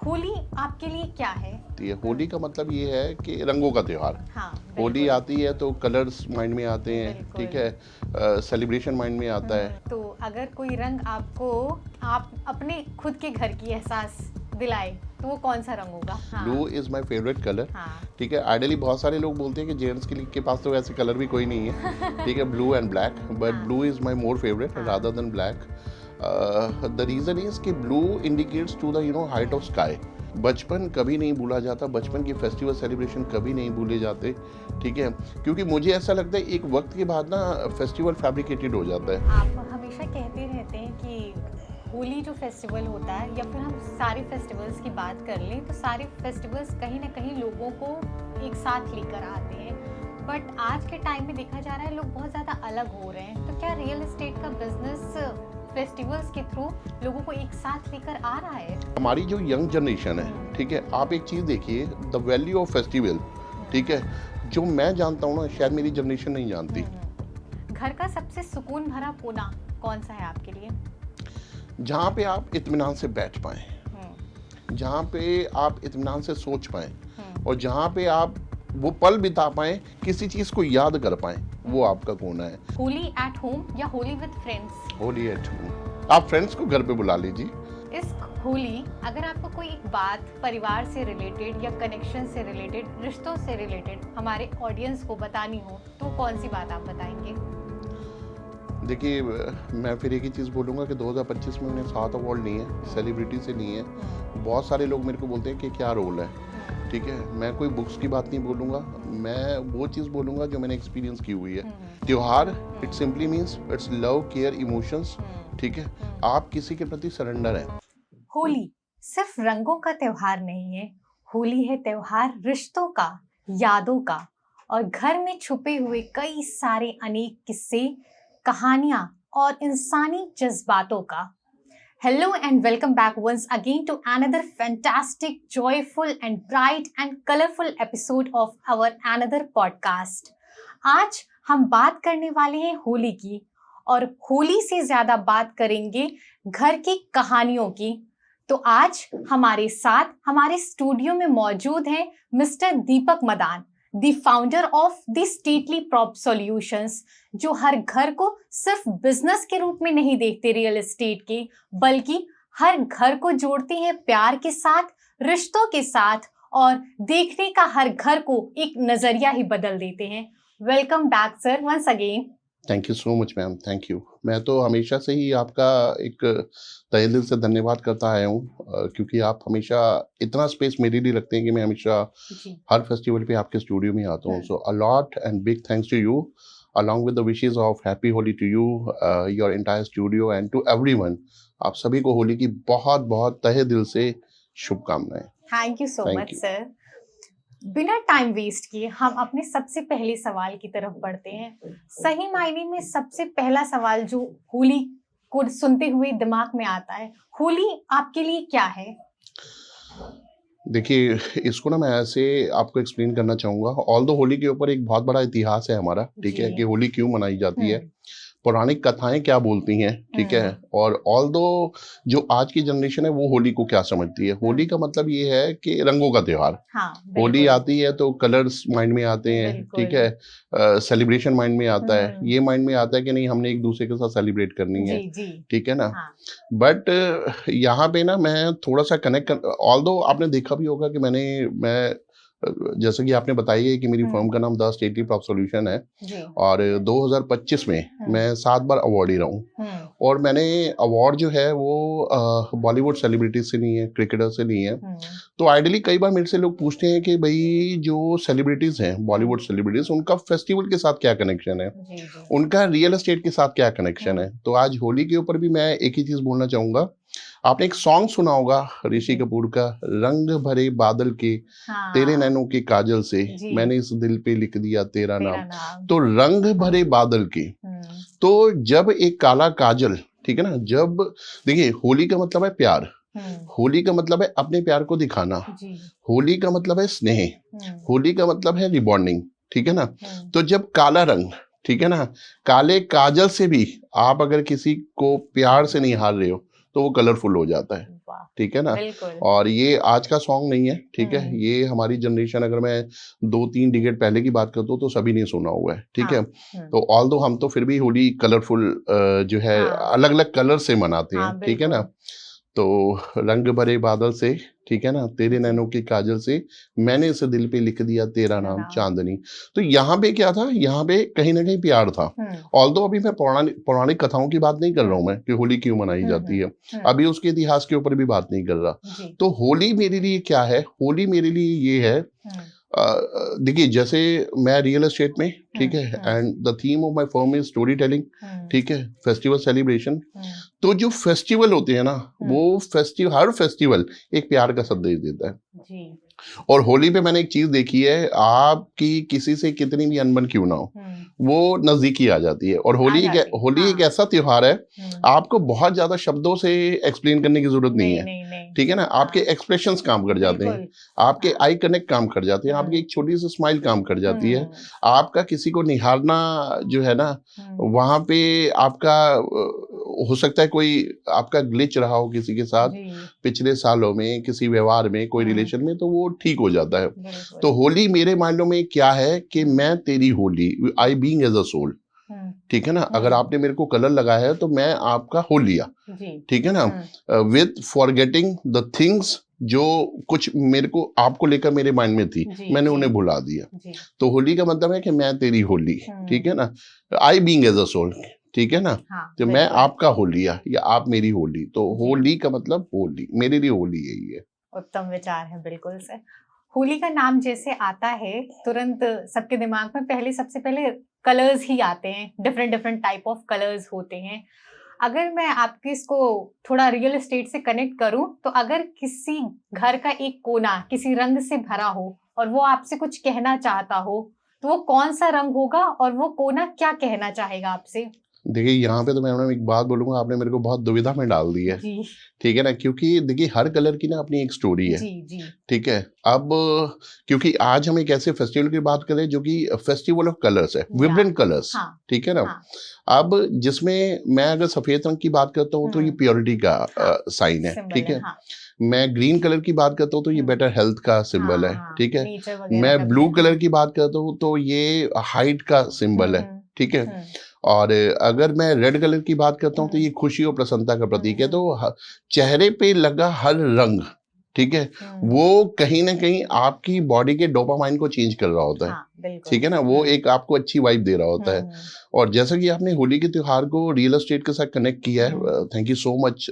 होली आपके लिए क्या है? होली का मतलब ये है कि रंगों का त्यौहार। हाँ, होली बिल्कुल। आती है तो कलर्स माइंड में आते हैं, बिल्कुल। ठीक है, सेलिब्रेशन माइंड में आता है। तो अगर कोई रंग आपको आप अपने खुद के घर की एहसास दिलाए तो वो कौन सा रंग होगा? हाँ, blue is my favourite colour. हाँ, ठीक है, आइडियली बहुत सारे लोग बोलते हैं कि जेंट्स के पास तो वैसे कलर भी कोई नहीं है, ठीक है, ब्लू एंड ब्लैक, बट हाँ। Blue is my more favourite हाँ। Rather than black. The reason is कि blue indicates to the height of sky. बचपन कभी नहीं भूला जाता, बचपन की फेस्टिवल सेलिब्रेशन कभी नहीं भूले जाते, ठीक है, क्योंकि मुझे ऐसा लगता है एक वक्त के बाद ना फेस्टिवल फैब्रिकेटेड हो जाता है। आप हमेशा कहते रहते हैं कि होली जो फेस्टिवल होता है या फिर हम सारे फेस्टिवल्स की बात कर लें तो सारे फेस्टिवल्स कहीं ना कहीं लोगों को एक साथ लेकर आते हैं, बट आज के टाइम में देखा जा रहा है लोग बहुत ज़्यादा अलग हो रहे हैं। तो क्या रियल एस्टेट का बिजनेस फेस्टिवल्स के थ्रू लोगों को एक साथ लेकर आ रहा है? हमारी जो यंग जनरेशन है, ठीक है, आप एक चीज़ देखिए, द वैल्यू ऑफ फेस्टिवल, ठीक है, जो मैं जानता हूँ ना शायद मेरी जनरेशन नहीं जानती। घर का सबसे सुकून भरा कोना कौन सा है आपके लिए? जहाँ पे आप इत्मीनान से बैठ पाएँ, जहाँ पे आप इत्मीनान से सोच पाएँ, और जहाँ पे आप वो पल बिता पाएँ, किसी चीज़ को याद कर पाएँ, वो आपका कोना है। होली एट होम या Holi with friends? Holi at home. आप फ्रेंड्स को घर पे बुला लीजिए। इस होली अगर आपको कोई एक बात परिवार से रिलेटेड या कनेक्शन से रिलेटेड, रिश्तों से रिलेटेड हमारे ऑडियंस को बतानी हो तो कौन सी बात आप बताएंगे? देखिए, मैं फिर एक ही चीज़ बोलूँगा कि 2025 में मैंने 7 अवार्ड लिए हैं, सेलिब्रिटी से लिए हैं। बहुत सारे लोग मेरे को बोलते हैं कि क्या रोल है, ठीक है, मैं कोई बुक्स की बात नहीं बोलूँगा, मैं वो चीज़ बोलूँगा जो मैंने एक्सपीरियंस की हुई है। त्योहार it simply means it's love, care, emotions, ठीक है, आप किसी के प्रति सरेंडर हैं। होली सिर्फ रंगों का त्योहार नहीं है, होली है त्योहार रिश्तों का, यादों का और घर में छुपे हुए कई सारे अनेक किस्से, कहानियां और इंसानी जज्बातों का। Hello and welcome back once again to another fantastic, joyful and bright and colorful episode of our another podcast. आज हम बात करने वाले हैं होली की, और होली से ज्यादा बात करेंगे घर की कहानियों की। तो आज हमारे साथ हमारे स्टूडियो में मौजूद हैं mister Deepak Madan, the founder of the stately prop solutions, जो हर घर को सिर्फ बिजनेस के रूप में नहीं देखते रियल एस्टेट के, बल्कि हर घर को जोड़ते हैं प्यार के साथ, रिश्तों के साथ, और देखने का हर घर को एक नजरिया ही बदल देते हैं। Welcome back sir once again. Thank you so much ma'am, thank you. मैं तो हमेशा से ही आपका एक तहे दिल से धन्यवाद करता आया हूँ, क्योंकि आप हमेशा इतना स्पेस मेरे लिए रखते हैं कि मैं हमेशा हर फेस्टिवल पे आपके स्टूडियो में आता हूँ। So a lot and big thanks to you, along with the wishes of happy Holi to you, your entire studio and to everyone. आप सभी को होली की बहुत बहुत तहे दिल से शुभकामनाएं। Thank you so Thank much you. Sir. बिना टाइम वेस्ट किए हम अपने सबसे पहले सवाल की तरफ बढ़ते हैं। सही मायने में सबसे पहला सवाल जो होली को सुनते हुए दिमाग में आता है, होली आपके लिए क्या है? देखिए, इसको ना मैं ऐसे आपको एक्सप्लेन करना चाहूँगा। ऑल दो होली के ऊपर एक बहुत बड़ा इतिहास है हमारा, ठीक है, जी। कि होली क्यों मनाई जाती है, पौराणिक कथाएं क्या बोलती हैं, ठीक है, और ऑल दो जो आज की जनरेशन है वो होली को क्या समझती है। होली का मतलब ये है कि रंगों का त्योहार। हाँ, होली बिल्कुल। आती है तो कलर्स माइंड में आते हैं, बिल्कुल। ठीक है, सेलिब्रेशन माइंड में आता है, ये माइंड में आता है कि नहीं हमने एक दूसरे के साथ सेलिब्रेट करनी है, जी जी। ठीक है ना। हाँ। बट यहाँ पे ना मैं थोड़ा सा कनेक्ट कर, ऑल्दो आपने देखा भी होगा कि मैं जैसे कि आपने बताई है कि मेरी फर्म का नाम द स्टेटली प्रॉप सॉल्यूशन है, जी। और 2025 में मैं 7 बार अवार्डी रहा हूँ, और मैंने अवार्ड जो है वो बॉलीवुड सेलिब्रिटीज से नहीं है, क्रिकेटर से नहीं है। तो आइडियली कई बार मेरे से लोग पूछते हैं कि भाई जो सेलिब्रिटीज हैं, बॉलीवुड सेलिब्रिटीज, उनका फेस्टिवल के साथ क्या कनेक्शन है, जी। उनका रियल एस्टेट के साथ क्या कनेक्शन है। तो आज होली के ऊपर भी मैं एक ही चीज बोलना चाहूंगा। आपने एक सॉन्ग सुना होगा ऋषि कपूर का, रंग भरे बादल के तेरे नैनों के काजल से मैंने इस दिल पे लिख दिया तेरा नाम। तो रंग भरे बादल के, तो जब एक काला काजल, ठीक है ना, जब देखिए होली का मतलब है प्यार, होली का मतलब है अपने प्यार को दिखाना, होली का मतलब है स्नेह, होली का मतलब है रिबॉन्डिंग, ठीक है ना। तो जब काला रंग, ठीक है ना, काले काजल से भी आप अगर किसी को प्यार से नहीं हार रहे हो तो वो कलरफुल हो जाता है। वाह, ठीक है ना। बिल्कुल। और ये आज का सॉन्ग नहीं है, ठीक है, हम्म, ये हमारी जनरेशन, अगर मैं 2-3 डिकेड पहले की बात करता हूँ तो सभी ने सुना हुआ है, ठीक है। हाँ, तो ऑल्दो हम तो फिर भी होली कलरफुल जो है हाँ, अलग अलग कलर से मनाते हैं, हाँ, ठीक है ना। बिल्कुल। तो रंग भरे बादल से, ठीक है ना, तेरे जी, नैनों की काजल से मैंने इस दिल पे लिख दिया तेरा तेरा नाम नाम। चांदनी। तो यहाँ पे क्या था, यहाँ पे कहीं ना कहीं प्यार था। हम्म, ऑल्दो अभी मैं पौराणिक पौराणिक कथाओं की बात नहीं कर रहा हूँ हम्म, मैं, कि होली क्यों मनाई जाती है, हम्म, अभी उसके इतिहास के ऊपर भी बात नहीं कर रहा। जी, तो होली मेरे लिए क्या है, होली मेरे लिए ये है, हम्म, देखिए जैसे मैं रियल एस्टेट में, ठीक हम्म, है, and the theme of my firm is story telling, hmm, ठीक है, फेस्टिवल सेलिब्रेशन। हम्म, तो जो फेस्टिवल होते हैं ना, हम्म, वो हर फेस्टिवल एक प्यार का संदेश देता है। जी, और होली पे मैंने एक चीज देखी है, आपकी किसी से कितनी भी अनबन क्यों ना हो, हम्म, वो नजदीकी आ जाती है। और आ जाती, होली एक हाँ, ऐसा त्योहार है, हम्म, आपको बहुत ज्यादा शब्दों से एक्सप्लेन करने की जरूरत नहीं नहीं, है, नहीं, नहीं, ठीक है ना। आपके हाँ, एक्सप्रेशंस काम कर जाते हैं, बिल्कुल, आपके हाँ, आई कनेक्ट काम कर जाते हैं, आपकी हम्म, एक छोटी सी स्माइल काम कर जाती है, हम्म, आपका किसी को निहारना जो है ना, हम्म, वहां पे आपका हो सकता है कोई आपका ग्लिच रहा हो किसी के साथ जी, पिछले सालों में, किसी व्यवहार में, कोई हम्म, रिलेशन में, तो वो ठीक हो जाता है। बिल्कुल, तो होली मेरे माइंडों में क्या है कि हम्म, मैं तेरी Holi, I being as a soul, hmm, ठीक है ना। अगर हम्म, आपने मेरे को कलर लगाया है तो मैं आपका हो लिया, जी, ठीक है ना, हम्म, विद फॉरगेटिंग द थिंग्स जो कुछ मेरे को आपको लेकर मेरे माइंड में थी, जी, मैंने जी, उन्हें भुला दिया। जी, तो होली का मतलब है कि मैं तेरी होली, ठीक है हम्म, ना, I being as a soul, ठीक है ना। हाँ, तो मैं बिल्कुल, आपका हो लिया या आप मेरी होली, तो जी, होली का मतलब होली, मेरे लिए होली यही है। उत्तम विचार है, बिल्कुल सर। होली का नाम जैसे आता है, तुरंत सबके दिमाग में सबसे पहले कलर्स ही आते हैं, different different type of colours होते हैं। अगर मैं आपके इसको थोड़ा रियल एस्टेट से कनेक्ट करूं, तो अगर किसी घर का एक कोना किसी रंग से भरा हो और वो आपसे कुछ कहना चाहता हो, तो वो कौन सा रंग होगा और वो कोना क्या कहना चाहेगा आपसे? देखिए यहाँ पे तो मैं मैडम एक बात बोलूंगा, आपने मेरे को बहुत दुविधा में डाल दी है, जी, ठीक है ना, क्योंकि देखिए हर कलर की ना अपनी एक स्टोरी है, जी, जी, ठीक है। अब क्योंकि आज हम एक ऐसे फेस्टिवल की बात करें जो कि फेस्टिवल ऑफ कलर्स है, या, विब्रेंट कलर्स, हाँ, ठीक है ना। हाँ, अब जिसमें मैं अगर सफेद रंग की बात करता हूँ तो ये प्योरिटी का हाँ, साइन है, सिंबल ठीक है, है। हाँ, मैं ग्रीन कलर की बात करता हूँ तो ये बेटर हेल्थ का सिंबल है, हाँ, हाँ, ठीक है। नेचर वगैरह मैं का भी ब्लू है, कलर की बात करता हूँ तो ये हाइट का सिंबल है, हम्म, ठीक है। हम्म, और अगर मैं रेड कलर की बात करता हूँ तो हम्म, ये खुशी और प्रसन्नता का प्रतीक है। तो हम्म, चेहरे पे लगा हर रंग, ठीक है, हम्म, वो कहीं ना कहीं आपकी बॉडी के डोपामाइन को चेंज कर रहा होता है, हाँ, बिल्कुल, ठीक है ना, वो एक आपको अच्छी वाइब दे रहा होता है। हम्म, और जैसा कि आपने होली के त्योहार को रियल एस्टेट के साथ कनेक्ट किया हम्म, है, थैंक यू सो मच।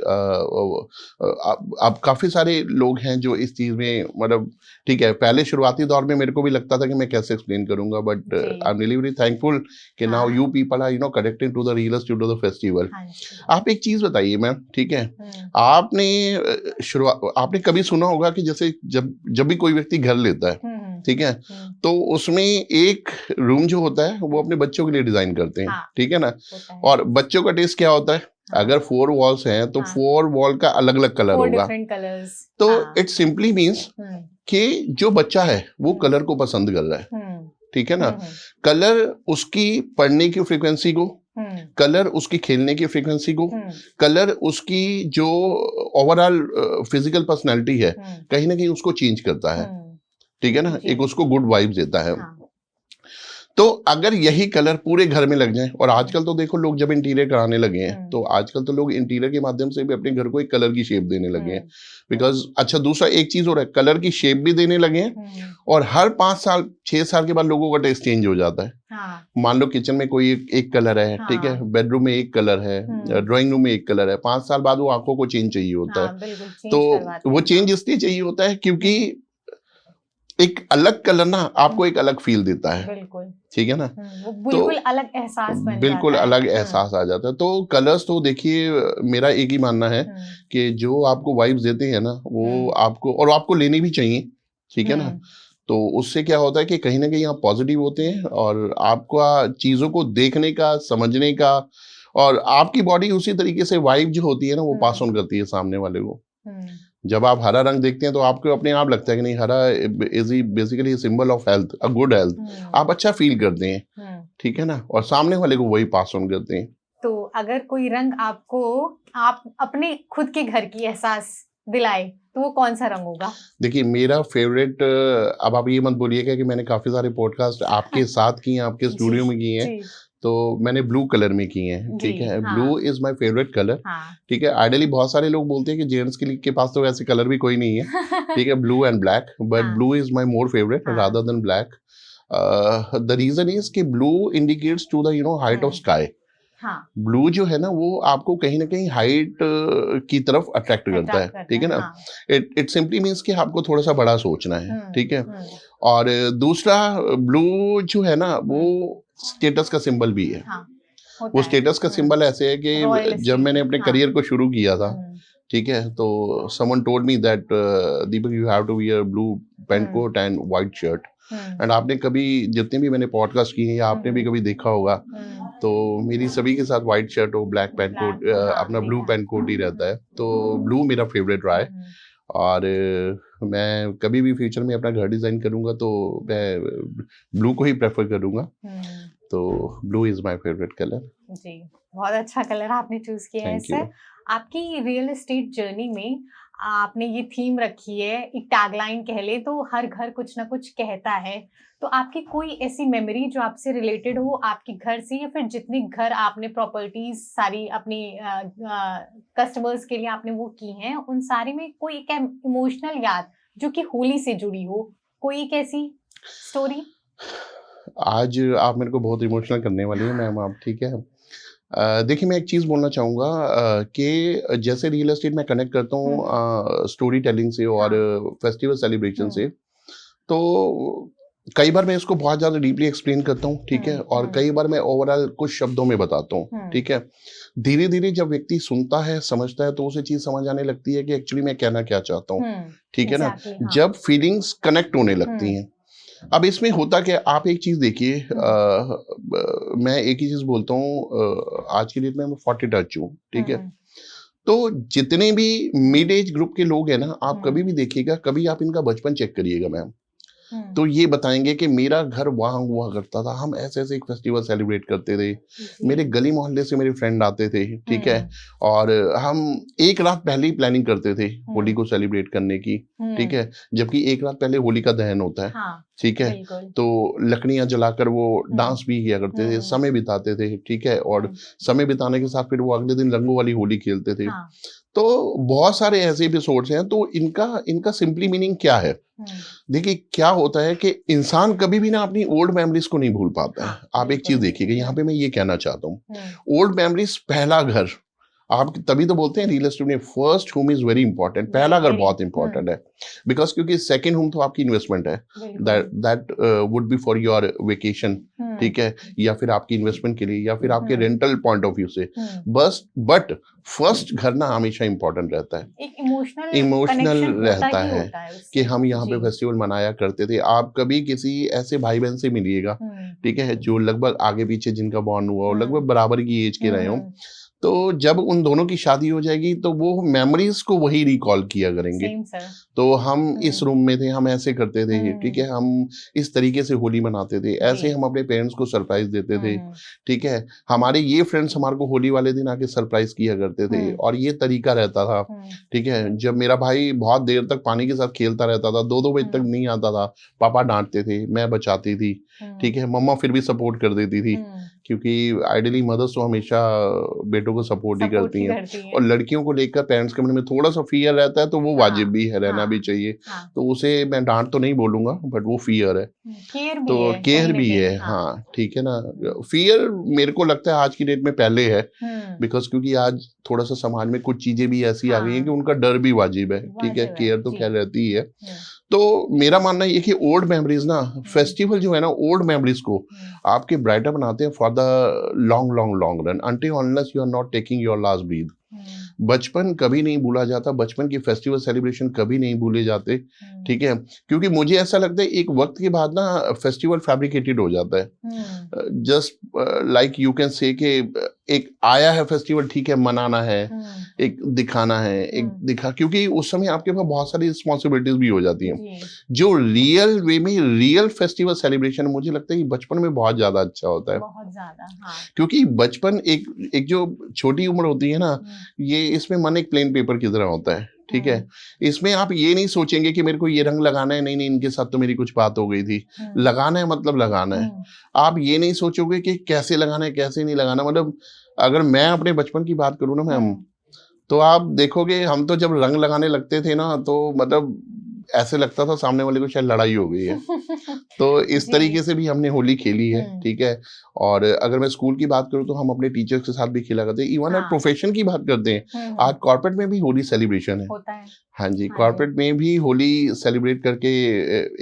अब काफी सारे लोग हैं जो इस चीज में मतलब, ठीक है, पहले शुरुआती दौर में मेरे को भी लगता था कि मैं कैसे एक्सप्लेन करूंगा, बट जी, I am really very thankful कि नाउ हाँ, you people are connected to the real estate of the festival. हाँ जी, आप एक चीज बताइए मैम, ठीक है, हम्म, आपने शुरुआत आपने कभी सुना होगा कि जैसे जब जब भी कोई व्यक्ति घर लेता है, हम्म, ठीक है, हम्म, तो उसमें एक रूम जो होता है वो अपने बच्चों के लिए डिजाइन करते हैं, हाँ, ठीक है ना। होता है, और बच्चों का टेस्ट क्या होता है, हाँ, अगर 4 वॉल्स हैं तो हाँ, 4 वॉल का अलग अलग कलर 4 होगा। डिफरेंट कलर्स, तो हाँ, इट सिंपली मीन्स हम्म, कि जो बच्चा है वो हम्म, कलर को पसंद कर रहा है, हम्म, ठीक है ना। हम्म, कलर उसकी पढ़ने की फ्रीक्वेंसी को, हम्म, कलर उसकी खेलने की फ्रीक्वेंसी को, हम्म, कलर उसकी जो ओवरऑल फिजिकल पर्सनैलिटी है, हम्म, कहीं ना कहीं उसको चेंज करता है, हम्म, ठीक है ना, जी, एक उसको गुड वाइब्स देता है। हाँ, तो अगर यही कलर पूरे घर में लग जाए, और हम्म, आजकल तो देखो लोग जब इंटीरियर कराने लगे हैं, हम्म, तो आजकल तो लोग इंटीरियर के माध्यम से भी अपने घर को एक कलर की शेप देने लगे हैं, हम्म, बिकॉज अच्छा दूसरा एक चीज हो रहा है, कलर की शेप भी देने लगे हैं। हम्म, और हर 5 साल 6 साल के बाद लोगों का टेस्ट चेंज हो जाता है। हाँ, मान लो किचन में कोई एक कलर है, ठीक है, हाँ, बेडरूम में एक कलर है, हम्म, ड्राइंग रूम में एक कलर है, 5 साल बाद वो आंखों को चेंज चाहिए होता है। हाँ, बिल्कुल तो चेंज करवाते वो हैं, हाँ, चेंज इसलिए चाहिए होता है क्योंकि हम्म, एक अलग कलर ना हम्म, आपको एक अलग फील देता है, बिल्कुल, ठीक है ना। वो तो बिल्कुल अलग एहसास बन बिल्कुल जाता है, अलग एहसास आ जाता है। तो कलर्स तो देखिए मेरा एक ही मानना है हम्म, कि जो आपको वाइब्स देते हैं ना, वो हम्म, आपको और आपको लेनी भी चाहिए, ठीक है ना। हम्म, तो उससे क्या होता है कि कहीं ना कहीं आप पॉजिटिव होते हैं, और आपका चीज़ों को देखने का, समझने का, और आपकी बॉडी उसी तरीके से वाइब जो होती है ना वो पास हम्म, ऑन करती है सामने वाले को। हम्म, जब आप हरा रंग देखते हैं तो आपको अपने आप लगता है कि नहीं, हरा is basically symbol of health, a good health. Hmm, आप अच्छा फील करते हैं, हम्म। ठीक है ना, और सामने वाले को वही पास ऑन करते हैं। तो अगर कोई रंग आपको आप अपने खुद के घर की एहसास दिलाए तो वो कौन सा रंग होगा? देखिए मेरा फेवरेट, अब आप ये मत बोलिएगा कि मैंने काफी सारे पॉडकास्ट आपके साथ किए हैं, आपके जी स्टूडियो में किए हैं, जी तो मैंने ब्लू कलर में किए हैं, जी। ठीक है। हाँ blue is my favourite colour, हाँ। ठीक है। आइडियली बहुत सारे लोग बोलते हैं कि जेंट्स के पास तो ऐसे कलर भी कोई नहीं है, ठीक है, ब्लू एंड ब्लैक, बट हाँ blue is my more favourite हाँ। Rather than black. The reason is कि blue indicates to the height of sky. हाँ ब्लू जो है ना वो आपको कहीं ना कहीं हाइट की तरफ अट्रैक्ट करता है, अट्रैक्ट करता ठीक है है। ना। हाँ। इट सिंपली मीन्स कि आपको थोड़ा सा बड़ा सोचना है, ठीक है। और दूसरा, ब्लू जो है ना वो स्टेटस का सिंबल भी है। हाँ होता वो है। स्टेटस का सिंबल ऐसे है कि जब रॉयलिस्टी। मैंने अपने हाँ। करियर को शुरू किया था, ठीक है, तो someone told me that Deepak you have to wear blue pant coat and white shirt. And आपने कभी, जितने भी मैंने पॉडकास्ट किए हैं या आपने भी कभी देखा होगा, तो मेरी सभी के साथ व्हाइट शर्ट और ब्लैक पैंट कोट, अपना ब्लू पैंट कोट ही रहता है। तो ब्लू मेरा फेवरेट रहा है। और मैं कभी भी फ्यूचर में अपना घर डिजाइन करूंगा तो मैं ब्लू को ही प्रेफर करूंगा। तो blue is my favourite colour. जी, बहुत अच्छा कलर आपने चूज किया है थैंक यू। सर। आपकी रियल एस्टेट जर्नी में आपने ये थीम रखी है, एक टैगलाइन कह ले तो हर घर कुछ ना कुछ कहता है। तो आपकी कोई ऐसी मेमोरी जो आपसे रिलेटेड हो आपके घर से, या फिर जितने घर आपने प्रॉपर्टीज सारी अपनी कस्टमर्स के लिए आपने वो की हैं, उन सारी में कोई एक इमोशनल याद जो कि होली से जुड़ी हो, कोई एक ऐसी स्टोरी? आज आप मेरे को बहुत इमोशनल करने वाली है मैम आप, ठीक है। देखिए मैं एक चीज़ बोलना चाहूँगा कि जैसे रियल एस्टेट में कनेक्ट करता हूँ स्टोरी टेलिंग से और फेस्टिवल सेलिब्रेशन से, तो कई बार मैं इसको बहुत ज़्यादा डीपली एक्सप्लेन करता हूँ, ठीक है, और कई बार मैं ओवरऑल कुछ शब्दों में बताता हूँ, ठीक है। धीरे धीरे जब व्यक्ति सुनता है, समझता है, तो उसे चीज़ समझ आने लगती है कि एक्चुअली मैं कहना क्या चाहता हूँ, ठीक है ना। जब फीलिंग्स कनेक्ट होने लगती हैं, अब इसमें होता क्या, आप एक चीज देखिए, मैं एक ही चीज बोलता हूँ, आज की डेट में मैं 40 टच हूँ, ठीक है। तो जितने भी मिड एज ग्रुप के लोग हैं ना, आप कभी भी देखिएगा, कभी आप इनका बचपन चेक करिएगा मैम, तो ये बताएंगे कि मेरा घर वहां हुआ करता था, हम ऐसे ऐसे एक फेस्टिवल सेलिब्रेट करते थे, मेरे गली मोहल्ले से मेरे फ्रेंड आते थे, ठीक है, और हम एक रात पहले ही प्लानिंग करते थे होली को सेलिब्रेट करने की, ठीक है, जबकि एक रात पहले होली का दहन होता है, ठीक है। तो लकड़ियां जलाकर वो डांस भी किया करते थे, समय बिताते थे, ठीक है, और समय बिताने के साथ फिर वो अगले दिन रंगों वाली होली खेलते थे। तो बहुत सारे ऐसे एपिसोड्स हैं। तो इनका सिंपली मीनिंग क्या है, देखिए क्या होता है कि इंसान कभी भी ना अपनी ओल्ड मेमोरीज को नहीं भूल पाता है। आप एक चीज देखिएगा, यहाँ पे मैं ये कहना चाहता हूँ, ओल्ड मेमोरीज, पहला घर, आप तभी तो बोलते हैं रियल एस्टेट में first home is very important, पहला घर बहुत इंपॉर्टेंट है, बिकॉज क्योंकि सेकंड होम तो आपकी इन्वेस्टमेंट है, that would be for your vacation, ठीक है, या फिर आपकी इन्वेस्टमेंट के लिए, या फिर आपके रेंटल पॉइंट ऑफ व्यू से, बस। बट फर्स्ट घर ना हमेशा इंपॉर्टेंट रहता है, एक इमोशनल रहता है कि हम यहाँ पे जी। फेस्टिवल मनाया करते थे। आप कभी किसी ऐसे भाई बहन से मिलिएगा, ठीक है, जो लगभग आगे पीछे जिनका बॉन्ड हुआ हो, लगभग बराबर की एज के रहे हो, तो जब उन दोनों की शादी हो जाएगी तो वो मेमोरीज को वही रिकॉल किया करेंगे। तो हम इस रूम में थे, हम ऐसे करते थे, ठीक है, हम इस तरीके से होली मनाते थे, ऐसे हम अपने पेरेंट्स को सरप्राइज देते थे, ठीक है, हमारे ये फ्रेंड्स हमारे को होली वाले दिन आके सरप्राइज किया करते थे, और ये तरीका रहता था, ठीक है। जब मेरा भाई बहुत देर तक पानी के साथ खेलता रहता था, 2-2 बजे तक नहीं आता था, पापा डांटते थे, मैं बचाती थी, ठीक है, मम्मा फिर भी सपोर्ट कर देती थी, क्योंकि आइडियली मदर्स तो हमेशा बेटों को सपोर्ट ही करती हैं, और लड़कियों को लेकर पेरेंट्स के मन में थोड़ा सा फियर रहता है, तो वो वाजिब भी है, रहना भी चाहिए। तो उसे मैं डांट तो नहीं बोलूंगा, बट वो फियर है, तो केयर भी है, हाँ, ठीक है ना। फियर मेरे को लगता है आज की डेट में पहले है, बिकॉज क्योंकि आज थोड़ा सा समाज में कुछ चीजें भी ऐसी आ गई हैं कि उनका डर भी वाजिब है, ठीक है, केयर तो खैर रहती ही है। तो मेरा मानना ये कि ओल्ड मेमोरीज ना, फेस्टिवल जो है ना, ओल्ड मेमोरीज को आपके ब्राइटर बनाते हैं for the long long long run, until unless you are not taking your last breath. बचपन कभी नहीं भूला जाता, बचपन के फेस्टिवल सेलिब्रेशन कभी नहीं भूले जाते, ठीक है, क्योंकि मुझे ऐसा लगता है एक वक्त के बाद ना फेस्टिवल फैब्रिकेटेड हो जाता है, just like you can say कि एक आया है फेस्टिवल, ठीक है, मनाना है, एक दिखाना है, एक दिखा, क्योंकि उस समय आपके पास बहुत सारी रिस्पॉन्सिबिलिटीज भी हो जाती हैं। जो रियल वे में रियल फेस्टिवल सेलिब्रेशन मुझे लगता है कि बचपन में बहुत ज्यादा अच्छा होता है, बहुत ज्यादा, क्योंकि बचपन एक जो छोटी उम्र होती है ना, ये इसमें मन एक प्लेन पेपर की तरह होता है, ठीक है। इसमें आप ये नहीं सोचेंगे कि मेरे को ये रंग लगाना है, नहीं नहीं इनके साथ तो मेरी कुछ बात हो गई थी। लगाना है मतलब लगाना है। आप ये नहीं सोचोगे कि कैसे लगाना है कैसे नहीं लगाना। मतलब अगर मैं अपने बचपन की बात करूँ ना मैम, तो आप देखोगे हम तो जब रंग लगाने लगते थे ना, तो मतलब ऐसे लगता था सामने वाले को शायद लड़ाई हो गई है। तो इस तरीके से भी हमने होली खेली है, ठीक है। और अगर मैं स्कूल की बात करूं तो हम अपने टीचर्स के साथ भी खेला करते हैं। इवन अगर प्रोफेशन की बात करते हैं, आज कॉर्पोरेट में भी होली सेलिब्रेशन है, होता है। हाँ जी, कॉर्पोरेट में भी होली सेलिब्रेट करके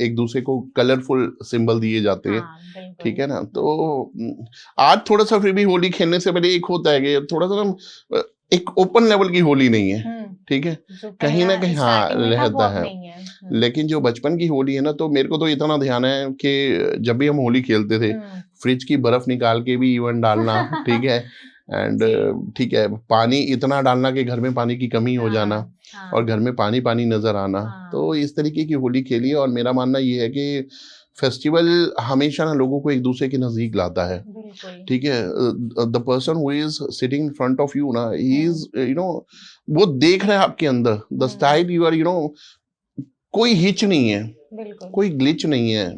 एक दूसरे को कलरफुल सिंबल दिए जाते हैं, ठीक है ना। तो आज थोड़ा सा फिर भी होली खेलने से पहले एक होता है कि थोड़ा सा ना एक ओपन लेवल की होली नहीं है, ठीक है, कहीं ना कहीं हाँ रहता है। लेकिन जो बचपन की होली है ना, तो मेरे को तो इतना ध्यान है कि जब भी हम होली खेलते थे, फ्रिज की बर्फ निकाल के भी इवन डालना, ठीक है। एंड ठीक है, पानी इतना डालना कि घर में पानी की कमी हो जाना, और घर में पानी पानी नजर आना। तो इस तरीके की होली खेली है। और मेरा मानना ये है कि फेस्टिवल हमेशा ना लोगों को एक दूसरे के नजदीक लाता है, ठीक है। The person who is sitting in front of you ना, ही इज वो देख रहे हैं आपके अंदर द स्टाइल यू आर, कोई हिच नहीं है, कोई ग्लिच नहीं है।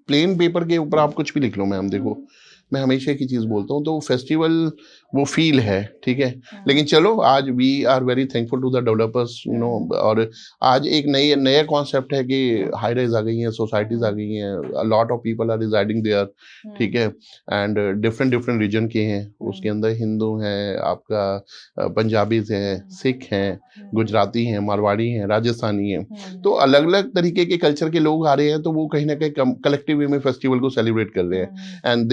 प्लेन पेपर के ऊपर आप कुछ भी लिख लो मैम, देखो मैं हमेशा एक ही चीज बोलता हूँ, तो फेस्टिवल वो फील है, ठीक है। लेकिन चलो आज we are very thankful to the developers, और आज एक नया कॉन्सेप्ट है कि हाई राइज आ गई हैं, सोसाइटीज आ गई हैं, lot of people are residing there, ठीक है। एंड डिफरेंट रीजन के हैं, उसके अंदर हिंदू हैं, आपका पंजाबीज हैं, सिख हैं, गुजराती हैं, मारवाड़ी हैं, राजस्थानी हैं। तो अलग अलग तरीके के कल्चर के लोग आ रहे हैं, तो वो कहीं ना कहीं कलेक्टिव वे में फेस्टिवल को सेलिब्रेट कर रहे हैं। And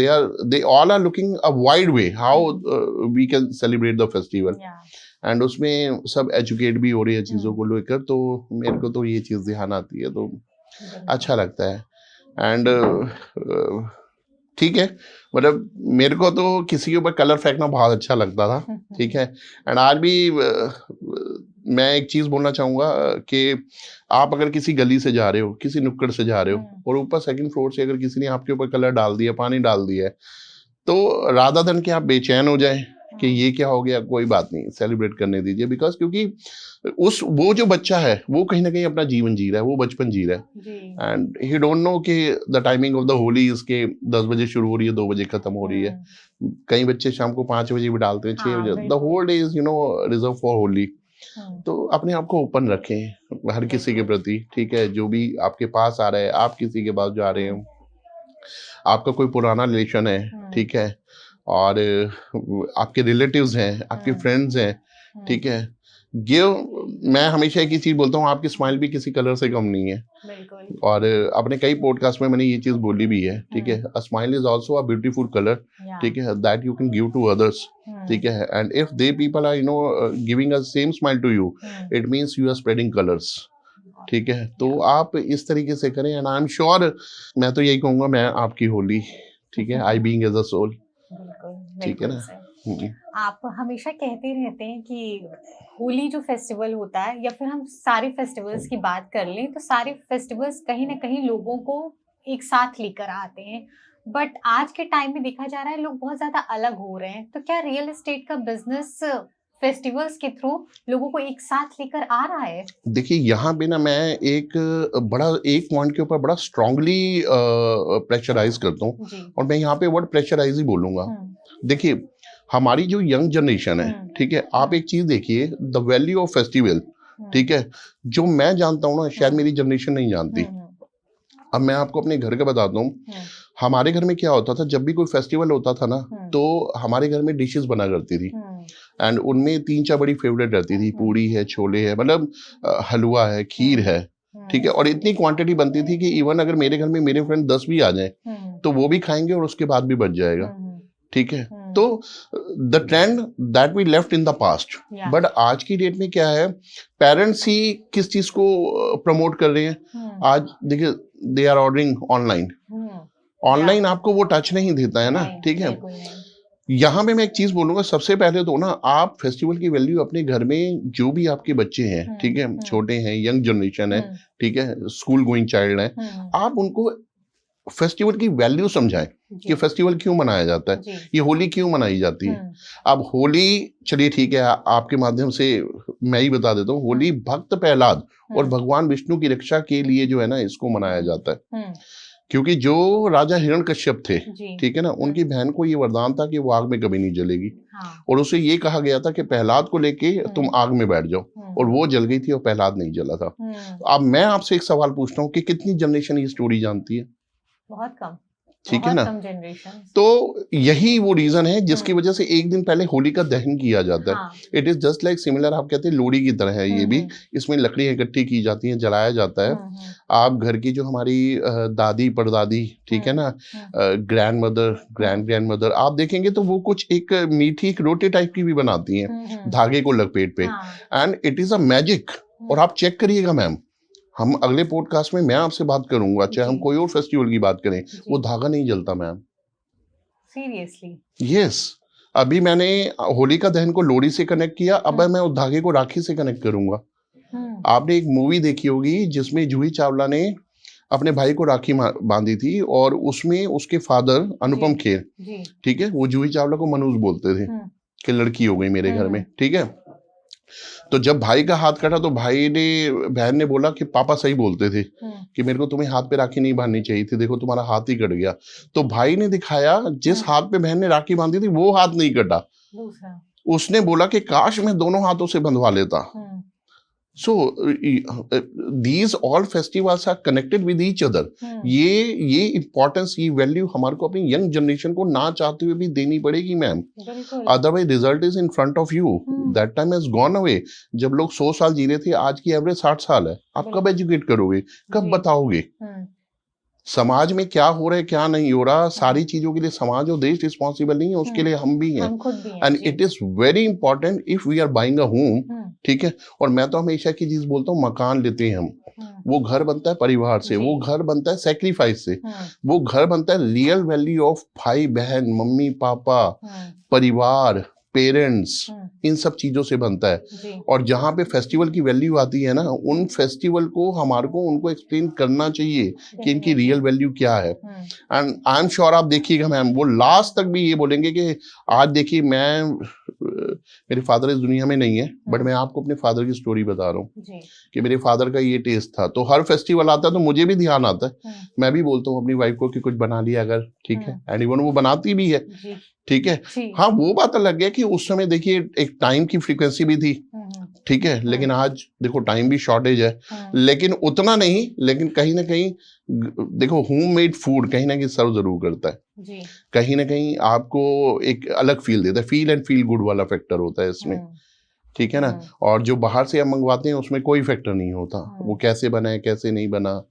they all are looking a wide way how we can celebrate the festival, and उसमें सब एजुकेट भी हो रही है चीज़ों को लेकर। तो मेरे को तो ये चीज़ ध्यान आती है, तो अच्छा लगता है। एंड ठीक है, मतलब मेरे को तो किसी के ऊपर कलर फेंकना बहुत अच्छा लगता था, ठीक है। एंड आज भी मैं एक चीज बोलना चाहूंगा कि आप अगर किसी गली से जा रहे हो, किसी नुक्कड़ से जा रहे हो, और ऊपर सेकंड फ्लोर से अगर किसी ने आपके ऊपर कलर डाल दिया, पानी डाल दिया है, तो राधा धन के आप बेचैन हो जाए कि ये क्या हो गया, कोई बात नहीं, सेलिब्रेट करने दीजिए। बिकॉज क्योंकि वो जो बच्चा है वो कहीं ना कहीं अपना जीवन जी रहा है, वो बचपन जी रहा है। एंड ही डोंट नो कि the timing of the Holi इसके 10 बजे शुरू हो रही है, 2 बजे खत्म हो रही है। कई बच्चे शाम को 5 बजे भी डालते हैं, 6 बजे। The whole day is reserve for Holi. तो अपने आप को ओपन रखें हर किसी के प्रति, ठीक है। जो भी आपके पास आ रहा है, आप किसी के पास जा रहे हो, आपका कोई पुराना रिलेशन है, ठीक है, और आपके रिलेटिव्स हैं, आपके फ्रेंड्स हैं, ठीक है, मैं हमेशा एक ही चीज बोलता हूँ, आपकी स्माइल भी किसी कलर से कम नहीं है। और अपने कई पॉडकास्ट में मैंने ये चीज बोली भी है, ठीक है। A smile is also a beautiful colour, ठीक है, that you can give to others, ठीक है। And if they people are giving a same smile to you, it means you are spreading colours, ठीक है। तो आप इस तरीके से करें, एंड आई एम श्योर, मैं तो यही कहूंगा, मैं आपकी होली, ठीक है, I being as a soul, ठीक है ना। आप हमेशा कहते रहते हैं कि होली जो फेस्टिवल होता है, या फिर हम सारे फेस्टिवल्स की बात कर लें, तो सारे फेस्टिवल्स कहीं ना कहीं लोगों को एक साथ लेकर आते हैं। बट आज के टाइम में देखा जा रहा है लोग बहुत ज्यादा अलग हो रहे हैं। तो क्या रियल एस्टेट का बिजनेस फेस्टिवल्स के थ्रू लोगों को एक साथ लेकर आ रहा है? देखिए, यहाँ पे ना मैं एक पॉइंट के ऊपर बड़ा स्ट्रांगली प्रेशराइज करता हूँ, और मैं यहाँ पे वर्ड प्रेशराइज ही बोलूंगा। देखिए, हमारी जो यंग जनरेशन है, ठीक है, आप एक चीज देखिए, द वैल्यू ऑफ फेस्टिवल, ठीक है, जो मैं जानता हूँ ना, शायद मेरी जनरेशन नहीं जानती। अब मैं आपको अपने घर का बताता हूँ। हमारे घर में क्या होता था, जब भी कोई फेस्टिवल होता था ना, तो हमारे घर में डिशेस बना करती थी, एंड उनमें 3-4 बड़ी फेवरेट रहती थी। पूड़ी है, छोले है, मतलब हलवा है, खीर है, ठीक है। और इतनी क्वांटिटी बनती थी कि इवन अगर मेरे घर में मेरे फ्रेंड 10 भी आ जाएं, तो वो भी खाएंगे और उसके बाद भी बच जाएगा, ठीक है। तो the trend that we left in the past. But आज की डेट में क्या है, पेरेंट्स ही किस चीज को प्रमोट कर रहे हैं। आज देखिए, they are ordering online. Online आपको वो टच नहीं देता है ना, ठीक है। यहाँ पे मैं एक चीज बोलूंगा, सबसे पहले तो ना, आप फेस्टिवल की वैल्यू अपने घर में, जो भी आपके बच्चे हैं, ठीक है, छोटे हैं, यंग जनरेशन है, ठीक है, स्कूल गोइंग चाइल्ड है, आप उनको फेस्टिवल की वैल्यू समझाएं कि जी फेस्टिवल क्यों मनाया जाता है, जी ये होली क्यों मनाई जाती है। हम्म अब होली, चलिए ठीक है, आपके माध्यम से मैं ही बता देता हूँ, होली भक्त प्रहलाद और हम्म भगवान विष्णु की रक्षा के लिए जो है ना इसको मनाया जाता है। हम्म क्योंकि जो राजा हिरण्यकश्यप थे, जी ठीक है ना, उनकी बहन को ये वरदान था कि वो आग में कभी नहीं जलेगी, हाँ और उसे ये कहा गया था कि प्रहलाद को लेके तुम आग में बैठ जाओ, और हम्म वो जल गई थी और प्रहलाद नहीं जला था। हम्म अब मैं आपसे एक सवाल पूछता हूँ कि कितनी जनरेशन ये स्टोरी जानती है? बहुत कम, ठीक है बहुत ना। कम जनरेशन। तो यही वो रीजन है जिसकी वजह से एक दिन पहले होली का दहन किया जाता है। हाँ it is just like similar, आप कहते हैं लोहड़ी की तरह है ये भी। इसमें लकड़ियां इकट्ठी की जाती हैं, जलाया जाता है। आप घर की जो हमारी दादी परदादी, ठीक है ना, ग्रैंड मदर, ग्रैंड मदर, आप देखेंगे तो वो कुछ एक मीठी एक रोटी टाइप की भी बनाती हैं धागे को लपेट पे, and it is a magic. और आप चेक करिएगा मैम, हम अगले पॉडकास्ट में मैं आपसे बात करूंगा, चाहे हम जी कोई और फेस्टिवल की बात करें, वो जी धागा नहीं जलता मैम। सीरियसली। यस, अभी मैंने होली का दहन को लोहड़ी से कनेक्ट किया, अब मैं उस धागे को राखी से कनेक्ट करूंगा। आपने एक मूवी देखी होगी जिसमें जूही चावला ने अपने भाई को राखी बांधी थी, और उसमें उसके फादर अनुपम जी खेर, जी ठीक है, वो जूही चावला को मनोज बोलते थे कि लड़की हो गई मेरे घर में, ठीक है। तो जब भाई का हाथ कटा तो भाई ने, बहन ने बोला कि पापा सही बोलते थे कि मेरे को तुम्हें हाथ पे राखी नहीं बांधनी चाहिए थी, देखो तुम्हारा हाथ ही कट गया। तो भाई ने दिखाया जिस हाथ पे बहन ने राखी बांधी थी वो हाथ नहीं कटा। दूसरा उसने बोला कि काश मैं दोनों हाथों से बंधवा लेता। So these all festivals are connected with each other. ये इंपॉर्टेंस, ये वैल्यू हमारे को अपनी यंग जनरेशन को ना चाहते हुए भी देनी पड़ेगी मैम, बिल्कुल। Otherwise result is in front of you. That time has gone away. जब लोग 100 साल जी रहे थे, आज की एवरेज 60 साल है। आप कब एजुकेट करोगे, कब जी बताओगे समाज में क्या हो रहा है क्या नहीं हो रहा? सारी चीजों के लिए समाज और देश रिस्पॉन्सिबल नहीं है, उसके लिए हम भी हैं। हम खुद भी हैं एंड जी it is very important if we are buying a home, ठीक है। और मैं तो हमेशा की चीज बोलता हूँ, मकान लेते हैं हम, वो घर बनता है परिवार से, जी वो घर बनता है सेक्रीफाइस से, वो घर बनता है रियल वैल्यू ऑफ भाई बहन, मम्मी पापा, परिवार, पेरेंट्स, इन सब चीजों से बनता है। जी और जहाँ पे फेस्टिवल की वैल्यू आती है ना, उन फेस्टिवल को हमारे को उनको एक्सप्लेन करना चाहिए कि इनकी रियल वैल्यू क्या है। एंड आई एम श्योर आप देखिएगा मैम, वो लास्ट तक भी ये बोलेंगे कि आज देखिए मेरे फादर इस दुनिया में नहीं है, बट मैं आपको अपने फादर की स्टोरी बता रहा हूँ कि मेरे फादर का ये टेस्ट था। तो हर फेस्टिवल आता है तो मुझे भी ध्यान आता है, मैं भी बोलता हूँ अपनी वाइफ को कि कुछ बना लिया अगर, ठीक है, एंड इवन वो बनाती भी है, ठीक है। हाँ, वो बात अलग है कि उस समय देखिए एक टाइम की फ्रीक्वेंसी भी थी, ठीक है, लेकिन आज देखो टाइम भी शॉर्टेज है, लेकिन उतना नहीं, लेकिन कहीं ना कहीं देखो होम मेड फूड कहीं ना कहीं सर्व जरूर करता है जी कहीं ना कहीं, आपको एक अलग फील देता है, फील एंड फील गुड वाला फैक्टर होता है इसमें, ठीक है ना। और जो बाहर से हम मंगवाते हैं उसमें कोई फैक्टर नहीं होता, वो कैसे बना है कैसे नहीं बना,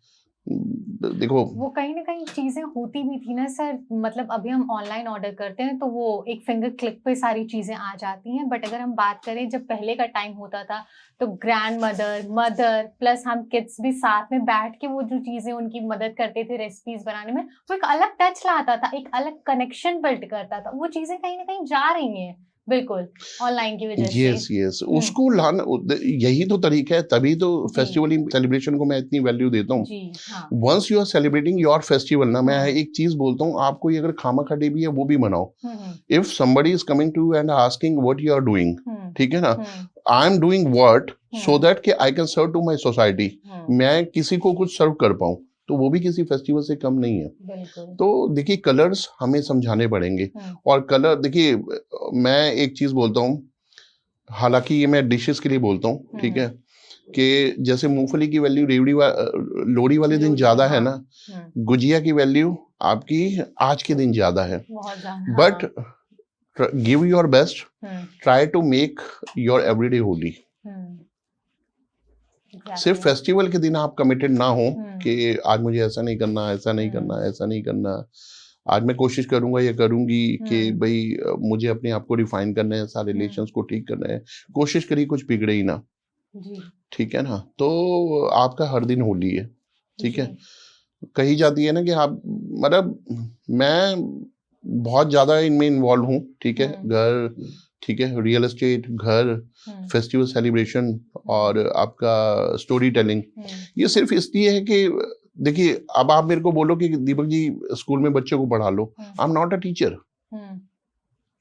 देखो वो कहीं ना कहीं चीजें होती भी थी ना सर। मतलब अभी हम ऑनलाइन ऑर्डर करते हैं तो वो एक फिंगर क्लिक पे सारी चीजें आ जाती हैं, बट अगर हम बात करें जब पहले का टाइम होता था तो ग्रैंड मदर, मदर प्लस हम किड्स भी साथ में बैठ के वो जो चीजें उनकी मदद करते थे रेसिपीज बनाने में, वो एक अलग टच लाता था, एक अलग कनेक्शन बिल्ड करता था। वो चीजें कहीं ना कहीं जा रही हैं बिल्कुल ऑनलाइन की वजह से। यस उसको लाना, यही तो तरीका है, तभी तो फेस्टिवल सेलिब्रेशन को मैं इतनी वैल्यू देता हूँ। हाँ once you are celebrating your festival ना, मैं एक चीज बोलता हूँ आपको, ये अगर खामा खड़े भी है वो भी मनाओ। If somebody is coming to you and asking what you are doing, ठीक है ना, आई am doing what so that कि I can serve to my society, मैं किसी को कुछ सर्व कर पाऊं, तो वो भी किसी फेस्टिवल से कम नहीं है। तो देखिए कलर्स हमें समझाने पड़ेंगे, और कलर देखिए मैं एक चीज बोलता हूँ, हालांकि ये मैं डिशेस के लिए बोलता हूँ, ठीक है, कि जैसे मूंगफली की वैल्यू लोहड़ी वाले दिन ज्यादा है ना, गुजिया की वैल्यू आपकी आज के दिन ज्यादा है, but give your best, try to make your everyday Holi. सिर्फ फेस्टिवल के दिन आप कमिटेड ना हो कि आज मुझे ऐसा नहीं करना, ऐसा नहीं करना, ऐसा नहीं करना, आज मैं कोशिश करूंगा या करूंगी कि भाई मुझे अपने आप को रिफाइन करना है, सारे रिलेशंस को ठीक करना है, कोशिश करिए कुछ बिगड़े ही ना, ठीक है ना। तो आपका हर दिन होली है, ठीक है। कही जाती है ना कि आप, मतलब मैं बहुत ज्यादा इनमें इन्वॉल्व हूँ, ठीक है, घर, ठीक है, रियल एस्टेट, घर, फेस्टिवल सेलिब्रेशन और आपका स्टोरी टेलिंग, ये सिर्फ इसलिए है कि देखिए अब आप मेरे को बोलो कि दीपक जी स्कूल में बच्चों को पढ़ा लो, I am not a teacher.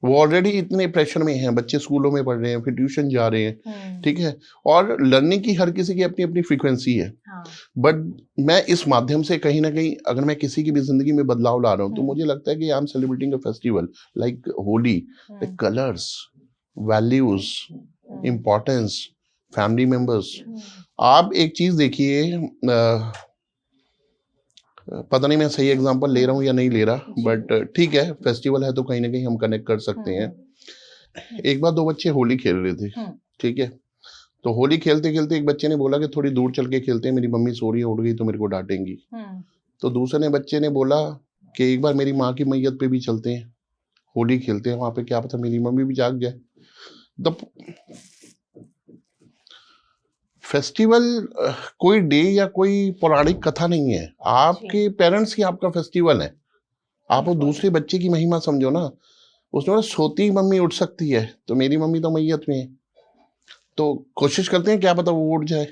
वो ऑलरेडी इतने प्रेशर में हैं, बच्चे स्कूलों में पढ़ रहे हैं, फिर ट्यूशन जा रहे हैं, ठीक है, और लर्निंग की हर किसी की अपनी अपनी फ्रीक्वेंसी है। बट मैं इस माध्यम से कहीं ना कहीं अगर मैं किसी की भी जिंदगी में बदलाव ला रहा हूँ तो मुझे लगता है कि I am celebrating a festival like holy, like colours, values, importance, family members. आप एक चीज देखिए, पता नहीं मैं सही एग्जांपल ले रहा हूँ या नहीं ले रहा, बट ठीक है, फेस्टिवल है तो कहीं ना कहीं हम कनेक्ट कर सकते हैं। एक बार दो बच्चे होली खेल रहे थे, ठीक है, तो होली खेलते खेलते एक बच्चे ने बोला कि थोड़ी दूर चल के खेलते हैं, मेरी मम्मी सो रही है, उठ गई तो मेरे को डांटेंगी। तो दूसरे बच्चे ने बोला कि एक बार मेरी माँ की मैयत पे भी चलते हैं, होली खेलते हैं वहां पे, क्या पता मेरी मम्मी भी जाग जाए। द फेस्टिवल कोई डे या कोई पौराणिक कथा नहीं है, आपके पेरेंट्स ही आपका फेस्टिवल है। आप वो दूसरे बच्चे की महिमा समझो ना, उसने बोला सोती मम्मी उठ सकती है, तो मेरी मम्मी तो मैयत में है, तो कोशिश करते हैं क्या पता वो उठ जाए।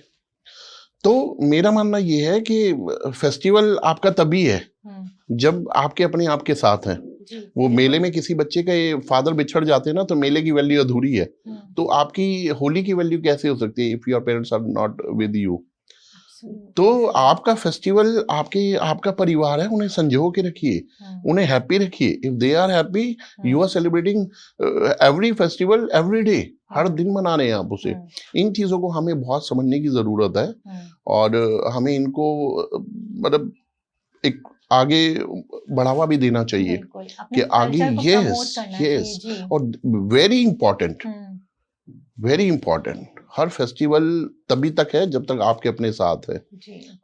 तो मेरा मानना ये है कि फेस्टिवल आपका तभी है जब आपके अपने आप के साथ हैं। वो मेले में किसी बच्चे के फादर बिछड़ जाते हैं ना, तो मेले की वैल्यू अधूरी है। तो आपकी होली की वैल्यू कैसे हो सकती है if your parents are not with you? तो आपका फेस्टिवल आपका परिवार है, उन्हें संजो के रखिए, उन्हें हैप्पी रखिए। If they are happy, you are celebrating every festival every day, हर दिन मना रहे हैं आप उसे। इन चीजों को हमें बहुत समझने की जरूरत है और हमें इनको मतलब एक आगे बढ़ावा भी देना चाहिए कि आगे। यस यस, और वेरी इंपॉर्टेंट, हर फेस्टिवल तभी तक है जब तक आपके अपने साथ है,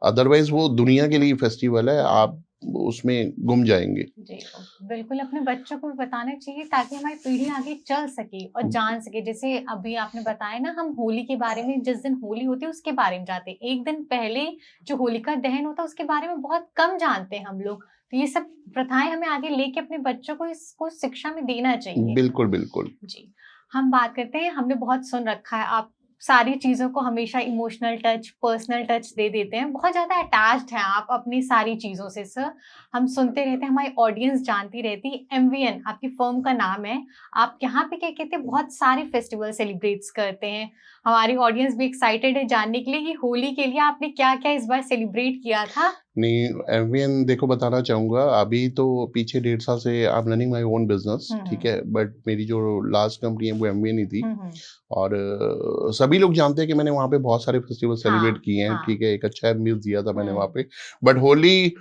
अदरवाइज वो दुनिया के लिए फेस्टिवल है, आप उसमें गुम जाएंगे। जी बिल्कुल, अपने बच्चों को भी बताना चाहिए ताकि हमारी पीढ़ी आगे चल सके और जान सके। जैसे अभी आपने बताया ना, हम होली के बारे में, जिस दिन होली होती है उसके बारे में जानते हैं, एक दिन पहले जो होलिका दहन होता है उसके बारे में बहुत कम जानते हैं हम लोग। तो ये सब प्रथाएं हमें आगे लेके अपने बच्चों को इसको शिक्षा में देना चाहिए। बिल्कुल बिल्कुल जी। हम बात करते हैं, हमने बहुत सुन रखा है, आप सारी चीजों को हमेशा इमोशनल टच, पर्सनल टच दे देते हैं, बहुत ज्यादा अटैच्ड हैं आप अपनी सारी चीजों से सर। हम सुनते रहते हैं, हमारी ऑडियंस जानती रहती है। MVN आपकी फर्म का नाम है, आप यहाँ पे क्या कहते हैं, बहुत सारे फेस्टिवल सेलिब्रेट्स करते हैं। हमारी ऑडियंस भी एक्साइटेड है जानने के लिए कि होली के लिए आपने क्या क्या इस बार सेलिब्रेट किया था। नहीं, MVN देखो बताना चाहूंगा, अभी तो पीछे 1.5 साल से I am running my own business, ठीक है, बट मेरी जो लास्ट कंपनी है वो MVN ही थी। और सभी लोग जानते हैं कि मैंने वहाँ पे बहुत सारे फेस्टिवल सेलिब्रेट किए हैं, ठीक है, एक अच्छा एम्बियंस दिया था मैंने वहाँ पे। बट होली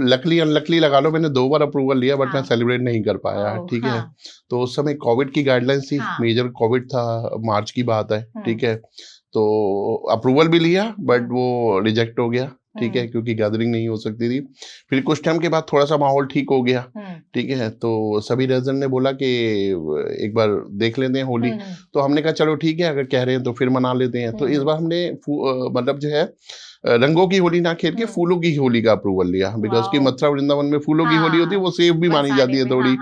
लकली अनलकली लगा लो, मैंने 2 बार अप्रूवल लिया बट मैं सेलिब्रेट नहीं कर पाया, ठीक है। तो उस समय कोविड की गाइडलाइंस थी, मेजर कोविड था, मार्च की बात है, ठीक है। तो अप्रूवल भी लिया बट वो रिजेक्ट हो गया, ठीक है, क्योंकि गैदरिंग नहीं हो सकती थी। फिर कुछ टाइम के बाद थोड़ा सा माहौल ठीक हो गया, ठीक है, तो सभी रेजिडेंट ने बोला कि एक बार देख लेते हैं होली। तो हमने कहा चलो ठीक है, अगर कह रहे हैं तो फिर मना लेते हैं। तो इस बार हमने मतलब जो है रंगों की होली ना खेल के फूलों की होली का अप्रूवल लिया, बिकॉज की मथुरा वृंदावन में फूलों की होली होती है, वो सेफ भी मानी जाती है थोड़ी।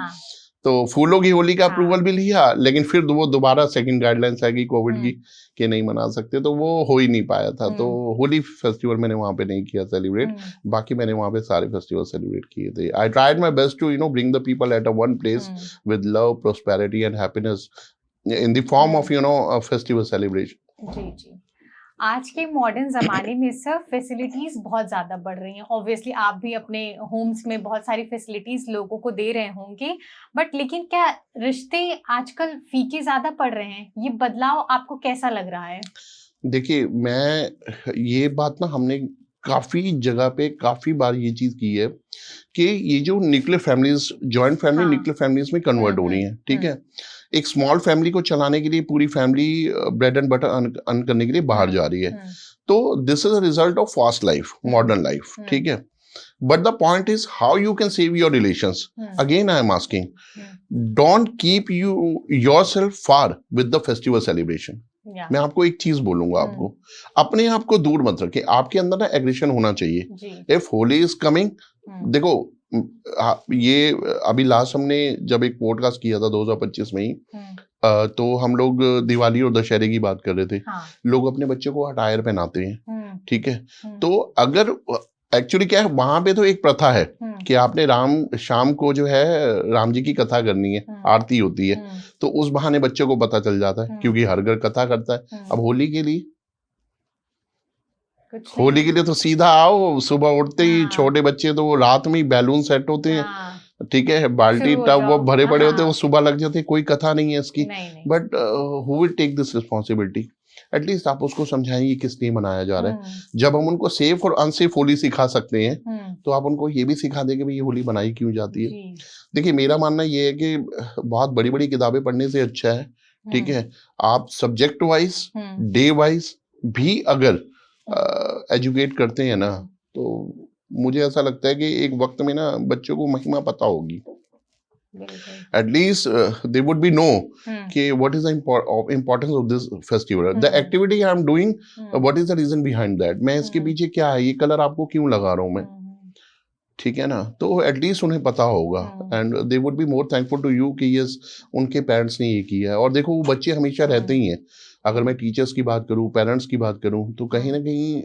तो फूलों की होली का अप्रूवल भी लिया, लेकिन फिर वो दोबारा सेकंड गाइडलाइंस आएगी कोविड की कि नहीं मना सकते, तो वो हो ही नहीं पाया था। तो होली फेस्टिवल मैंने वहां पे नहीं किया सेलिब्रेट, बाकी मैंने वहां पे सारे फेस्टिवल सेलिब्रेट किए थे। I tried my best to bring the people at a one place with love, prosperity and happiness in the form of festival celebration. जी जी। आज के मॉडर्न ज़माने में सर फैसिलिटीज़ बहुत ज़्यादा बढ़ रही हैं। ऑब्वियसली आप भी अपने होम्स में बहुत सारी फैसिलिटीज़ लोगों को दे रहे होंगे, बट लेकिन क्या रिश्ते आजकल फीके ज़्यादा पड़ रहे हैं? ये बदलाव आपको कैसा लग रहा है? देखिए, मैं ये बात ना हमने काफ़ी जगह पे काफ़ी बार ये चीज़ की है कि ये जो nuclear families, joint family nuclear families में कन्वर्ट हो रही हैं, ठीक है। एक स्मॉल फैमिली को चलाने के लिए पूरी family bread and butter earn करने के लिए बाहर जा रही है। तो this is a result of fast life, modern life, ठीक है। But the point is how you can save your relations. Again I am asking, don't keep yourself far with the festival celebration. मैं आपको एक चीज बोलूंगा, आपको अपने आप को दूर मत रखिए, आपके अंदर ना एग्रेशन होना चाहिए। इफ होली इज कमिंग, देखो ये अभी लास्ट हमने जब एक पॉडकास्ट किया था 2025 में ही, तो हम लोग दिवाली और दशहरे की बात कर रहे थे। लोग अपने बच्चे को अटायर पहनाते हैं, ठीक है। तो अगर एक्चुअली क्या है, वहां पे तो एक प्रथा है कि आपने शाम को जो है राम जी की कथा करनी है, आरती होती है, तो उस बहाने बच्चों को पता चल जाता है, क्योंकि हर घर कथा करता है। अब होली के लिए तो सीधा आओ, सुबह उठते ही छोटे बच्चे तो वो रात में ही बैलून सेट होते हैं, ठीक है, बाल्टी टब वो भरे पड़े होते हैं, वो सुबह लग जाते हैं, कोई कथा नहीं है इसकी। But who will take this responsibility? At least आप उसको समझाएंगे किस लिए मनाया जा रहा है। जब हम उनको सेफ और अनसेफ होली सिखा सकते हैं, तो आप उनको ये भी सिखा देंगे भाई ये होली बनाई क्यों जाती है। देखिए, मेरा मानना ये है कि बहुत बड़ी बड़ी किताबें पढ़ने से अच्छा है, ठीक है, आप सब्जेक्ट वाइज, डे वाइज भी अगर एजुकेट करते हैं ना, तो मुझे ऐसा लगता है कि एक वक्त में ना बच्चों को महिमा पता होगी। At least they would be know कि what is the importance of this festival, the activity I am doing, what is the reason behind that, मैं इसके पीछे क्या है, ये कलर आपको क्यों लगा रहा हूं मैं, ठीक है ना। तो एटलीस्ट उन्हें पता होगा, and they would be more thankful to you कि यस उनके पेरेंट्स ने ये किया है। और देखो, वो बच्चे हमेशा रहते ही हैं, अगर मैं टीचर्स की बात करूं, पेरेंट्स की बात करूं, तो कहीं ना कहीं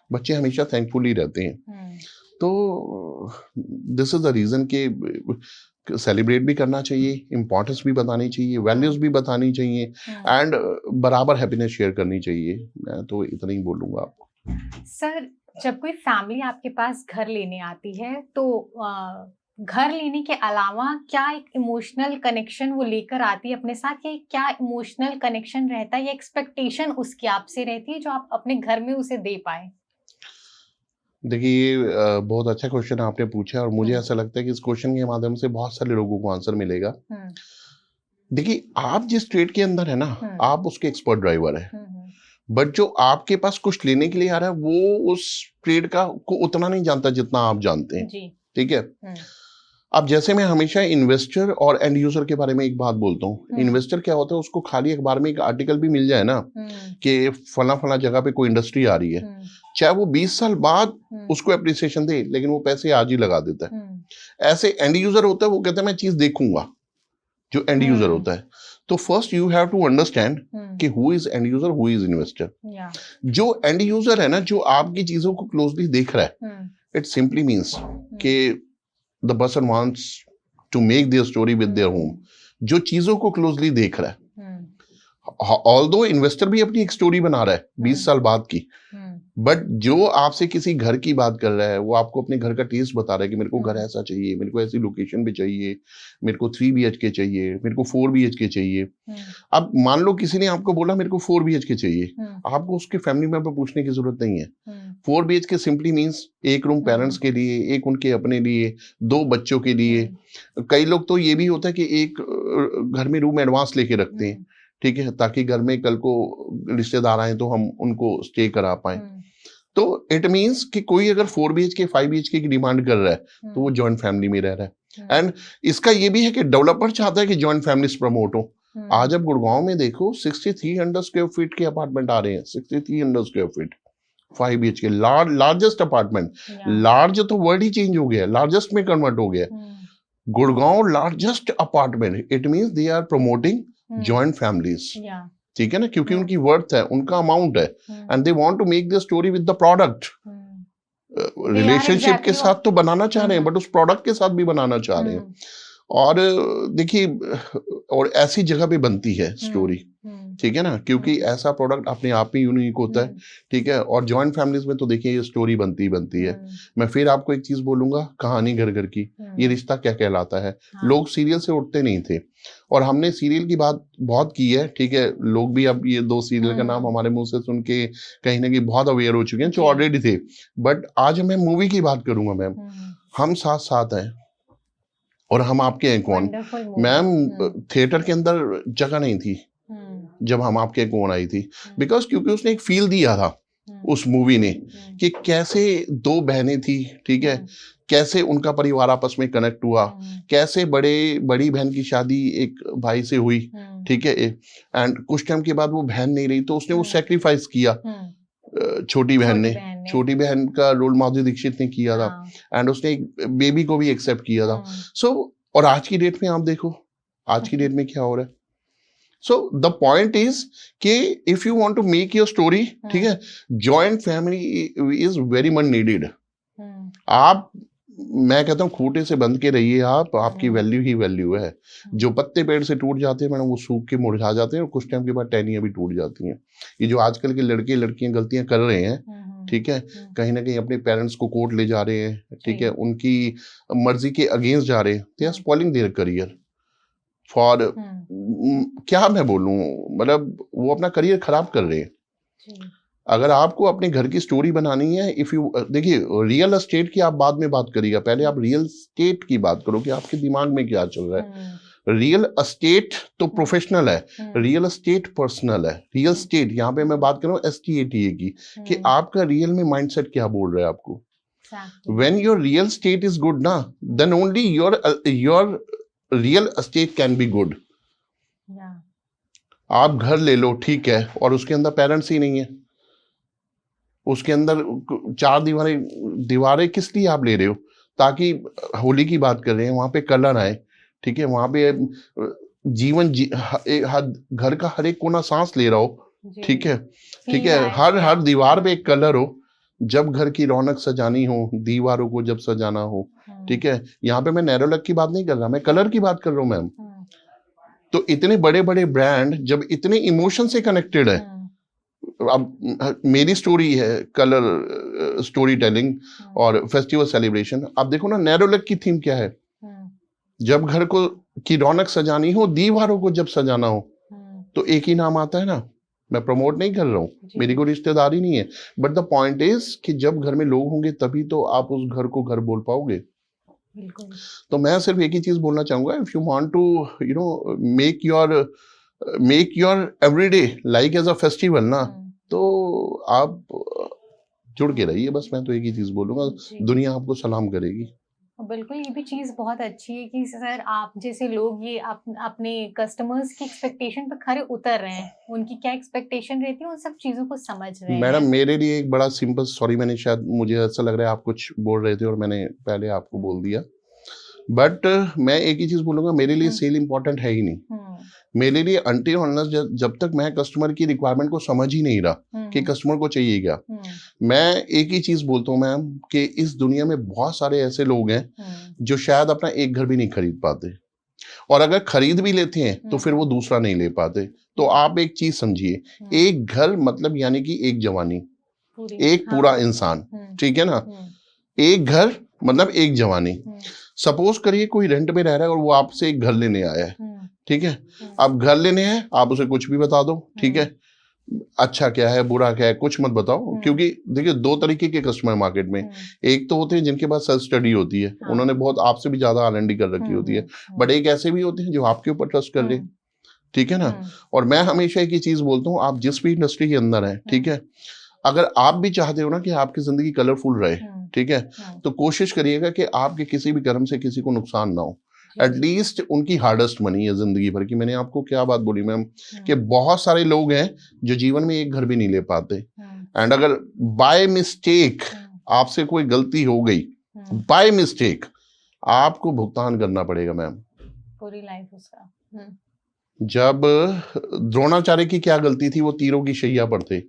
बच्चे हमेशा थैंकफुल ही रहते हैं। तो दिस इज द रीजन के सेलिब्रेट भी करना चाहिए, इम्पोर्टेंस भी बतानी चाहिए, वैल्यूज भी बतानी चाहिए, एंड बराबर हैप्पीनेस शेयर करनी चाहिए। मैं तो इतना ही बोलूंगा आपको। सर, जब कोई फैमिली आपके पास घर लेने आती है, तो घर लेने के अलावा क्या एक इमोशनल कनेक्शन वो लेकर आती है अपने साथ, या क्या इमोशनल कनेक्शन रहता है या एक्सपेक्टेशन उसकी आपसे रहती है जो आप अपने घर में उसे दे पाए? देखिए, बहुत अच्छा क्वेश्चन आपने पूछा, और मुझे ऐसा लगता है कि इस क्वेश्चन के माध्यम से बहुत सारे लोगों को आंसर मिलेगा। देखिए, आप जिस ट्रेड के अंदर है ना, आप उसके एक्सपर्ट ड्राइवर है, बट जो आपके पास कुछ लेने के लिए आ रहा है, वो उस ट्रेड का को उतना नहीं जानता जितना आप जानते हैं, ठीक है। अब जैसे मैं हमेशा इन्वेस्टर और एंड यूजर के बारे में एक बात बोलता हूँ। इन्वेस्टर क्या होता है, उसको खाली अखबार में एक आर्टिकल भी मिल जाए ना कि फला फला जगह पे कोई इंडस्ट्री आ रही है, चाहे वो 20 साल बाद उसको एप्रिसिएशन दे, लेकिन वो पैसे आज ही लगा देता है। ऐसे एंड यूजर होता है, वो कहता है मैं चीज देखूंगा, जो एंड यूजर होता है। तो first you have to understand कि who is end user, who is investor. जो एंड यूजर है ना, जो आपकी चीजों को क्लोजली देख रहा है, इट सिंपली मीन्स कि the person wants to make their story with their home, जो चीजों को क्लोजली देख रहा है। ऑल्दो इन्वेस्टर भी अपनी एक स्टोरी बना रहा है 20 साल बाद की, बट जो आपसे किसी घर की बात कर रहा है, वो आपको अपने घर का टेस्ट बता रहा है कि मेरे को घर ऐसा चाहिए, मेरे को ऐसी लोकेशन भी चाहिए, मेरे को 3 BHK चाहिए, मेरे को 4 BHK चाहिए। अब मान लो किसी ने आपको बोला मेरे को 4 BHK चाहिए, आपको उसके फैमिली मेंबर पूछने की जरूरत नहीं है। 4 BHK सिंपली मीन्स एक रूम पेरेंट्स के लिए, एक उनके अपने लिए, 2 बच्चों के लिए। कई लोग तो ये भी होता है कि एक घर में रूम एडवांस लेके रखते हैं, ठीक है, ताकि घर में कल को रिश्तेदार आए तो हम उनको स्टे करा पाए। तो इट मीन्स कि कोई अगर 4 BHK 5 BHK की डिमांड कर रहा है, तो वो जॉइंट फैमिली में रह रहा है। एंड इसका ये भी है कि डेवलपर चाहता है कि जॉइंट फैमिलीज प्रमोट हो। आज अब गुड़गांव में देखो 6300 स्क्वायर फीट के अपार्टमेंट आ रहे हैं, 6300 square feet 5 BHK, largest apartment. Large तो वर्ड ही चेंज हो गया, लार्जेस्ट में कन्वर्ट हो गया। Gurgaon largest apartment, it means they are promoting joint families, ठीक है ना, क्योंकि उनकी वर्थ है, उनका अमाउंट है, and they want to make the story with the product. Relationship के साथ तो बनाना चाह रहे हैं, बट उस प्रोडक्ट के साथ भी बनाना चाह रहे हैं। और देखिए, और ऐसी जगह पे बनती है स्टोरी, ठीक है ना, क्योंकि ऐसा प्रोडक्ट अपने आप में यूनिक होता है, ठीक है। और जॉइंट फैमिलीज में तो देखिए ये स्टोरी बनती है। मैं फिर आपको एक चीज बोलूंगा, कहानी घर घर की, ये रिश्ता क्या कहलाता है। लोग सीरियल से उठते नहीं थे, और हमने सीरियल की बात बहुत की है, ठीक है। लोग भी अब ये 2 सीरियल का नाम हमारे मुंह से सुन के कहीं ना कहीं बहुत अवेयर हो चुके हैं, जो ऑलरेडी थे। बट आज मैं मूवी की बात करूंगा मैम, हम साथ साथ हैं, और हम आपके हैं कौन। मैम, थिएटर के अंदर जगह नहीं थी जब हम आपके कौन आई थी, बिकॉज क्योंकि उसने एक फील दिया था उस मूवी ने, कि कैसे 2 बहनें थी, ठीक है, कैसे उनका परिवार आपस में कनेक्ट हुआ, कैसे बड़ी बहन की शादी एक भाई से हुई, ठीक है, एंड कुछ टाइम के बाद वो बहन नहीं रही, तो उसने वो सेक्रीफाइस किया, छोटी बहन का रोल माधुरी दीक्षित ने किया था, एंड उसने एक बेबी को भी एक्सेप्ट किया था। सो और आज की डेट में आप देखो, आज की डेट में क्या हो रहा है। सो द पॉइंट इज कि if you want to make your story, ठीक है, joint family is very much needed, आप, मैं कहता हूँ खूंटे से बंध के रहिए आप, आपकी वैल्यू ही वैल्यू है। जो पत्ते पेड़ से टूट जाते हैं मैडम, वो सूख के मुरझा जाते हैं और कुछ टाइम के बाद टहनियाँ भी टूट जाती हैं। ये जो आजकल के लड़के लड़कियां गलतियां कर रहे हैं, ठीक है, कहीं ना कहीं अपने पेरेंट्स को कोर्ट ले जा रहे हैं, ठीक है, उनकी मर्जी के अगेंस्ट जा रहे हैं, they are spoiling their career for, क्या मैं बोलूं, मतलब वो अपना करियर खराब कर रहे हैं। अगर आपको अपने घर की स्टोरी बनानी है, इफ यू, देखिए रियल एस्टेट की आप बाद में बात करिएगा, पहले आप रियल एस्टेट की बात करो कि आपके दिमाग में क्या चल रहा है। रियल एस्टेट तो प्रोफेशनल है, रियल एस्टेट पर्सनल है। रियल एस्टेट यहाँ पे मैं बात कर रहा हूँ STATA की, कि आपका रियल में माइंडसेट क्या बोल रहा है आपको। When your real state is good ना, then only your real estate can be good. आप घर ले लो, ठीक है, और उसके अंदर पेरेंट्स ही नहीं है, उसके अंदर 4 दीवारें किस लिए आप ले रहे हो? ताकि, होली की बात कर रहे हैं, वहां पे कलर आए, ठीक है, वहां पे घर का हर एक कोना सांस ले रहा हो, ठीक है, ठीक है, हर दीवार पे एक कलर हो। जब घर की रौनक सजानी हो, दीवारों को जब सजाना हो, ठीक है, यहाँ पे मैं नैरो लक की बात नहीं कर रहा, मैं कलर की बात कर रहा हूँ मैम। तो इतने बड़े बड़े ब्रांड जब इतने इमोशन से कनेक्टेड है, अब मेरी स्टोरी है कलर स्टोरी टेलिंग और फेस्टिवल सेलिब्रेशन, आप देखो ना नैरो लक की थीम क्या है। जब घर को की रौनक सजानी हो, दीवारों को जब सजाना हो, तो एक ही नाम आता है ना। मैं प्रमोट नहीं कर रहा हूँ, मेरी कोई रिश्तेदारी नहीं है, बट द पॉइंट इज कि जब घर में लोग होंगे तभी तो आप उस घर को घर बोल पाओगे। तो मैं सिर्फ एक ही चीज बोलना चाहूंगा, if you want to you know make your everyday like as a festival ना, तो आप जुड़ के रहिए, बस मैं तो एक ही चीज बोलूंगा, दुनिया आपको सलाम करेगी। बिल्कुल, ये भी चीज़ बहुत अच्छी है कि सर आप जैसे लोग ये अपने कस्टमर्स की एक्सपेक्टेशन पे खरे उतर रहे हैं, उनकी क्या एक्सपेक्टेशन रहती है, उन सब चीज़ों को समझ रहे हैं। मैडम मेरे लिए एक बड़ा सिंपल, सॉरी मैंने शायद, मुझे ऐसा लग रहा है आप कुछ बोल रहे थे और मैंने पहले आपको बोल दिया, बट मैं एक ही चीज बोलूंगा, मेरे लिए सेल इंपॉर्टेंट है ही नहीं। मेरे लिए अनटिल अनलेस जब तक मैं कस्टमर की रिक्वायरमेंट को समझ ही नहीं रहा कि कस्टमर को चाहिए क्या, मैं एक ही चीज बोलता हूँ मैम कि इस दुनिया में बहुत सारे ऐसे लोग हैं जो शायद अपना एक घर भी नहीं खरीद पाते, और अगर खरीद भी लेते हैं तो फिर वो दूसरा नहीं ले पाते। तो आप एक चीज समझिए, एक घर मतलब यानी कि एक जवानी, एक पूरा इंसान, ठीक है ना। एक घर मतलब एक जवानी। सपोज करिए कोई रेंट में रह रहा है और वो आपसे एक घर लेने आया है, ठीक है, अब घर लेने हैं, आप उसे कुछ भी बता दो, ठीक है, अच्छा क्या है बुरा क्या है कुछ मत बताओ, क्योंकि देखिए 2 तरीके के कस्टमर मार्केट में, एक तो होते हैं जिनके पास सेल्फ स्टडी होती है, उन्होंने बहुत आपसे भी ज्यादा R&D कर रखी होती है, बट एक ऐसे भी होते हैं जो आपके ऊपर ट्रस्ट कर रहे हैं, ठीक है ना। और मैं हमेशा एक ही चीज बोलता हूँ, आप जिस भी इंडस्ट्री के अंदर है, ठीक है, अगर आप भी चाहते हो ना कि आपकी जिंदगी कलरफुल रहे, ठीक है, तो कोशिश करिएगा कि आपके किसी भी कर्म से किसी को नुकसान ना हो। एटलीस्ट उनकी हार्डेस्ट मनी है जिंदगी भर की। मैंने आपको क्या बात बोली मैम, कि बहुत सारे लोग हैं जो जीवन में एक घर भी नहीं ले पाते, एंड अगर बाय मिस्टेक आपसे कोई गलती हो गई, बाय मिस्टेक, आपको भुगतान करना पड़ेगा मैम, पूरी लाइफ उसका। जब द्रोणाचार्य की क्या गलती थी, वो तीरों की शैया पर थे,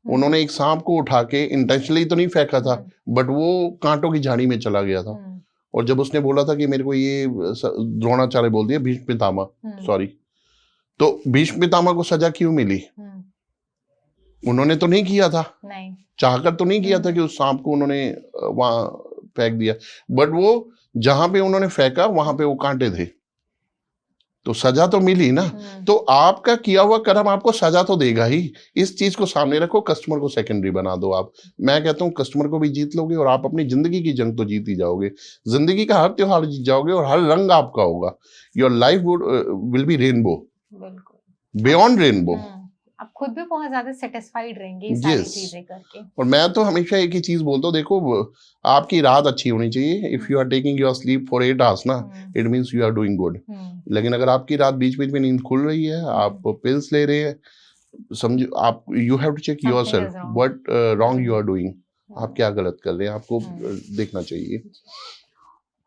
उन्होंने एक सांप को उठा के इंटेंशनली तो नहीं फेंका था, बट वो कांटों की झाड़ी में चला गया था, और जब उसने बोला था कि मेरे को ये द्रोणाचार्य बोल दिया, भीष्म पितामह, सॉरी, तो भीष्म पितामह को सजा क्यों मिली? उन्होंने तो नहीं किया था, नहीं चाहकर तो नहीं किया था कि उस सांप को उन्होंने वहां फेंक दिया, बट वो जहां पे उन्होंने फेंका वहां पे वो कांटे थे, तो सजा तो मिली ना। तो आपका किया हुआ कर्म आपको सजा तो देगा ही, इस चीज को सामने रखो, कस्टमर को सेकेंडरी बना दो आप। मैं कहता हूँ कस्टमर को भी जीत लोगे और आप अपनी जिंदगी की जंग तो जीत ही जाओगे, जिंदगी का हर त्योहार जीत जाओगे और हर रंग आपका होगा। Your life will be rainbow, beyond rainbow. आप खुद भी बहुत ज्यादा सेटिस्फाइड रहेंगे ये सारी चीजें करके। और मैं तो हमेशा एक ही चीज बोलता हूँ, देखो आपकी रात अच्छी होनी चाहिए, if you are taking your sleep for 8 hours ना, it means you are doing good. लेकिन अगर आपकी रात बीच बीच में नींद खुल रही है, आप पिल्स ले रहे हैं, समझो आप, you have to check yourself what wrong you are doing, आप क्या गलत कर रहे हैं, आपको देखना चाहिए।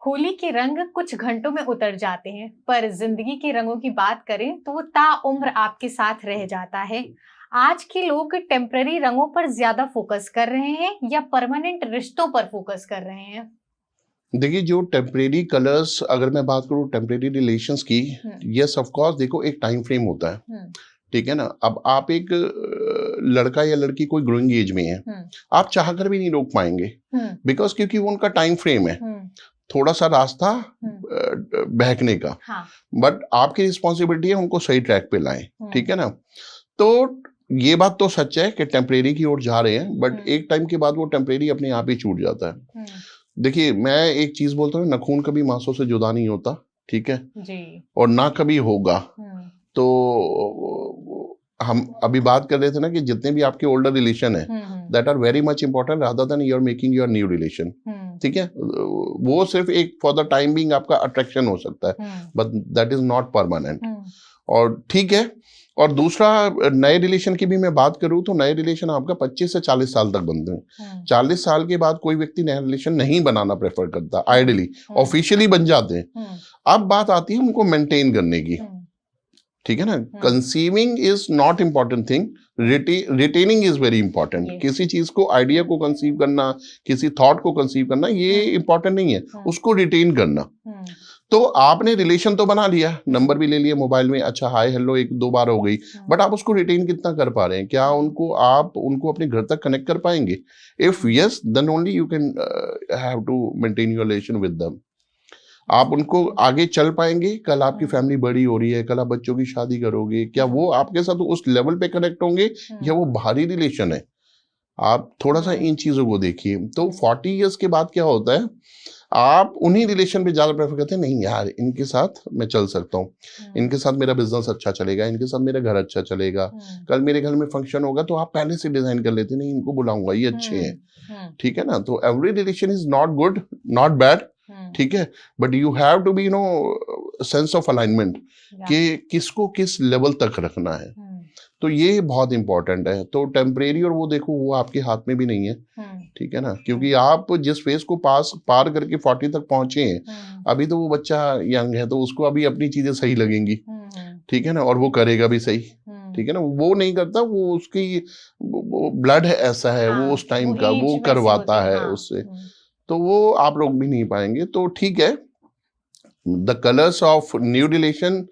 होली के रंग कुछ घंटों में उतर जाते हैं, पर जिंदगी के रंगों की बात करें तो वो ताउम्र आपके साथ रह जाता है। आज के लोग टेम्पररी रंगों पर ज्यादा फोकस कर रहे हैं या परमानेंट रिश्तों पर फोकस कर रहे हैं? देखिए, जो टेम्परेरी कलर्स, अगर मैं बात करूँ टेम्परेरी रिलेशंस की, यस ऑफ कोर्स, देखो एक टाइम फ्रेम होता है, ठीक है ना। अब आप एक लड़का या लड़की कोई ग्रोइंग एज में है, आप चाहकर भी नहीं रोक पाएंगे, बिकॉज क्योंकि वो उनका टाइम फ्रेम है, थोड़ा सा रास्ता बहकने का, बट आपकी रिस्पॉन्सिबिलिटी है उनको सही ट्रैक पे लाएं, ठीक है ना। तो ये बात तो सच है कि टेम्परेरी की ओर जा रहे हैं, बट एक टाइम के बाद वो टेम्परेरी अपने आप ही छूट जाता है। देखिए, मैं एक चीज बोलता हूँ, नखून कभी मांसों से जुदा नहीं होता, ठीक है जी, और ना कभी होगा। तो हम अभी बात कर रहे थे ना कि जितने भी आपके ओल्डर रिलेशन है, that are very much important rather than you are making your new relation, ठीक है। वो सिर्फ एक फॉर द टाइम बीइंग आपका अट्रैक्शन हो सकता है, but that is not permanent, और ठीक है। और दूसरा, नए रिलेशन की भी मैं बात करूं तो नए रिलेशन आपका 25 से 40 साल तक बनते हैं। 40 साल के बाद कोई व्यक्ति नया रिलेशन नहीं बनाना प्रेफर करता, आइडियली ऑफिशियली बन जाते हैं। अब बात आती है उनको मेंटेन करने की, ठीक है ना। Conceiving is not important thing, retaining is very important. किसी चीज को, आइडिया को कंसीव करना, किसी थॉट को कंसीव करना, ये इंपॉर्टेंट नहीं है, उसको रिटेन करना। तो आपने रिलेशन तो बना लिया, नंबर भी ले लिया मोबाइल में, अच्छा हाय हेलो 1-2 बार हो गई, बट आप उसको रिटेन कितना कर पा रहे हैं? क्या आप उनको अपने घर तक कनेक्ट कर पाएंगे? If yes, then only you can have to maintain your relation with them. आप उनको आगे चल पाएंगे? कल आपकी फैमिली बड़ी हो रही है, कल आप बच्चों की शादी करोगे, क्या वो आपके साथ उस लेवल पे कनेक्ट होंगे, या वो बाहरी रिलेशन है? आप थोड़ा सा इन चीजों को देखिए। तो 40 इयर्स के बाद क्या होता है, आप उन्हीं रिलेशन पे ज्यादा प्रेफर करते हैं, नहीं यार इनके साथ मैं चल सकता हूँ, इनके साथ मेरा बिजनेस अच्छा चलेगा, इनके साथ मेरा घर अच्छा चलेगा, कल मेरे घर में फंक्शन होगा तो आप पहले से डिजाइन कर लेते हैं, नहीं इनको बुलाऊंगा, ये अच्छे हैं, ठीक है ना। तो every relation is not good, not bad, ठीक है, but you have to be sense of alignment कि किसको किस लेवल तक रखना है। तो ये बहुत इंपॉर्टेंट है। तो टेम्परेरी और वो देखो, वो आपके हाथ में भी नहीं है, ठीक है ना, क्योंकि आप जिस फेज को पार करके 40 तक पहुंचे हैं, अभी तो वो बच्चा यंग है, तो उसको अभी अपनी चीजें सही लगेंगी, ठीक है ना, और वो करेगा भी सही, ठीक है ना। वो नहीं करता, वो उसकी ब्लड है ऐसा है, वो उस टाइम का वो करवाता है उससे, तो वो आप रोक भी नहीं पाएंगे। तो ठीक है, the colours of new relation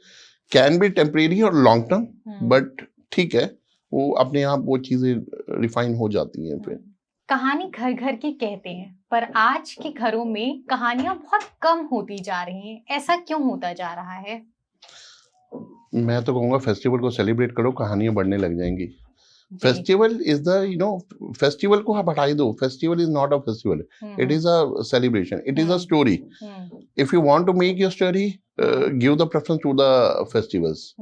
can be temporary और लॉन्ग टर्म, बट ठीक है, वो अपने आप वो चीजें रिफाइन हो जाती हैं। फिर कहानी घर घर की कहते हैं, पर आज के घरों में कहानियां बहुत कम होती जा रही हैं, ऐसा क्यों होता जा रहा है? मैं तो कहूँगा फेस्टिवल को सेलिब्रेट करो, कहानियां बढ़ने लग जाएंगी। फेस्टिवल इज द फेस्टिवल को आप हटाई दो, festival is not a festival, it is a celebration, it is a story. If you want to make your story, give the preference to the festivals.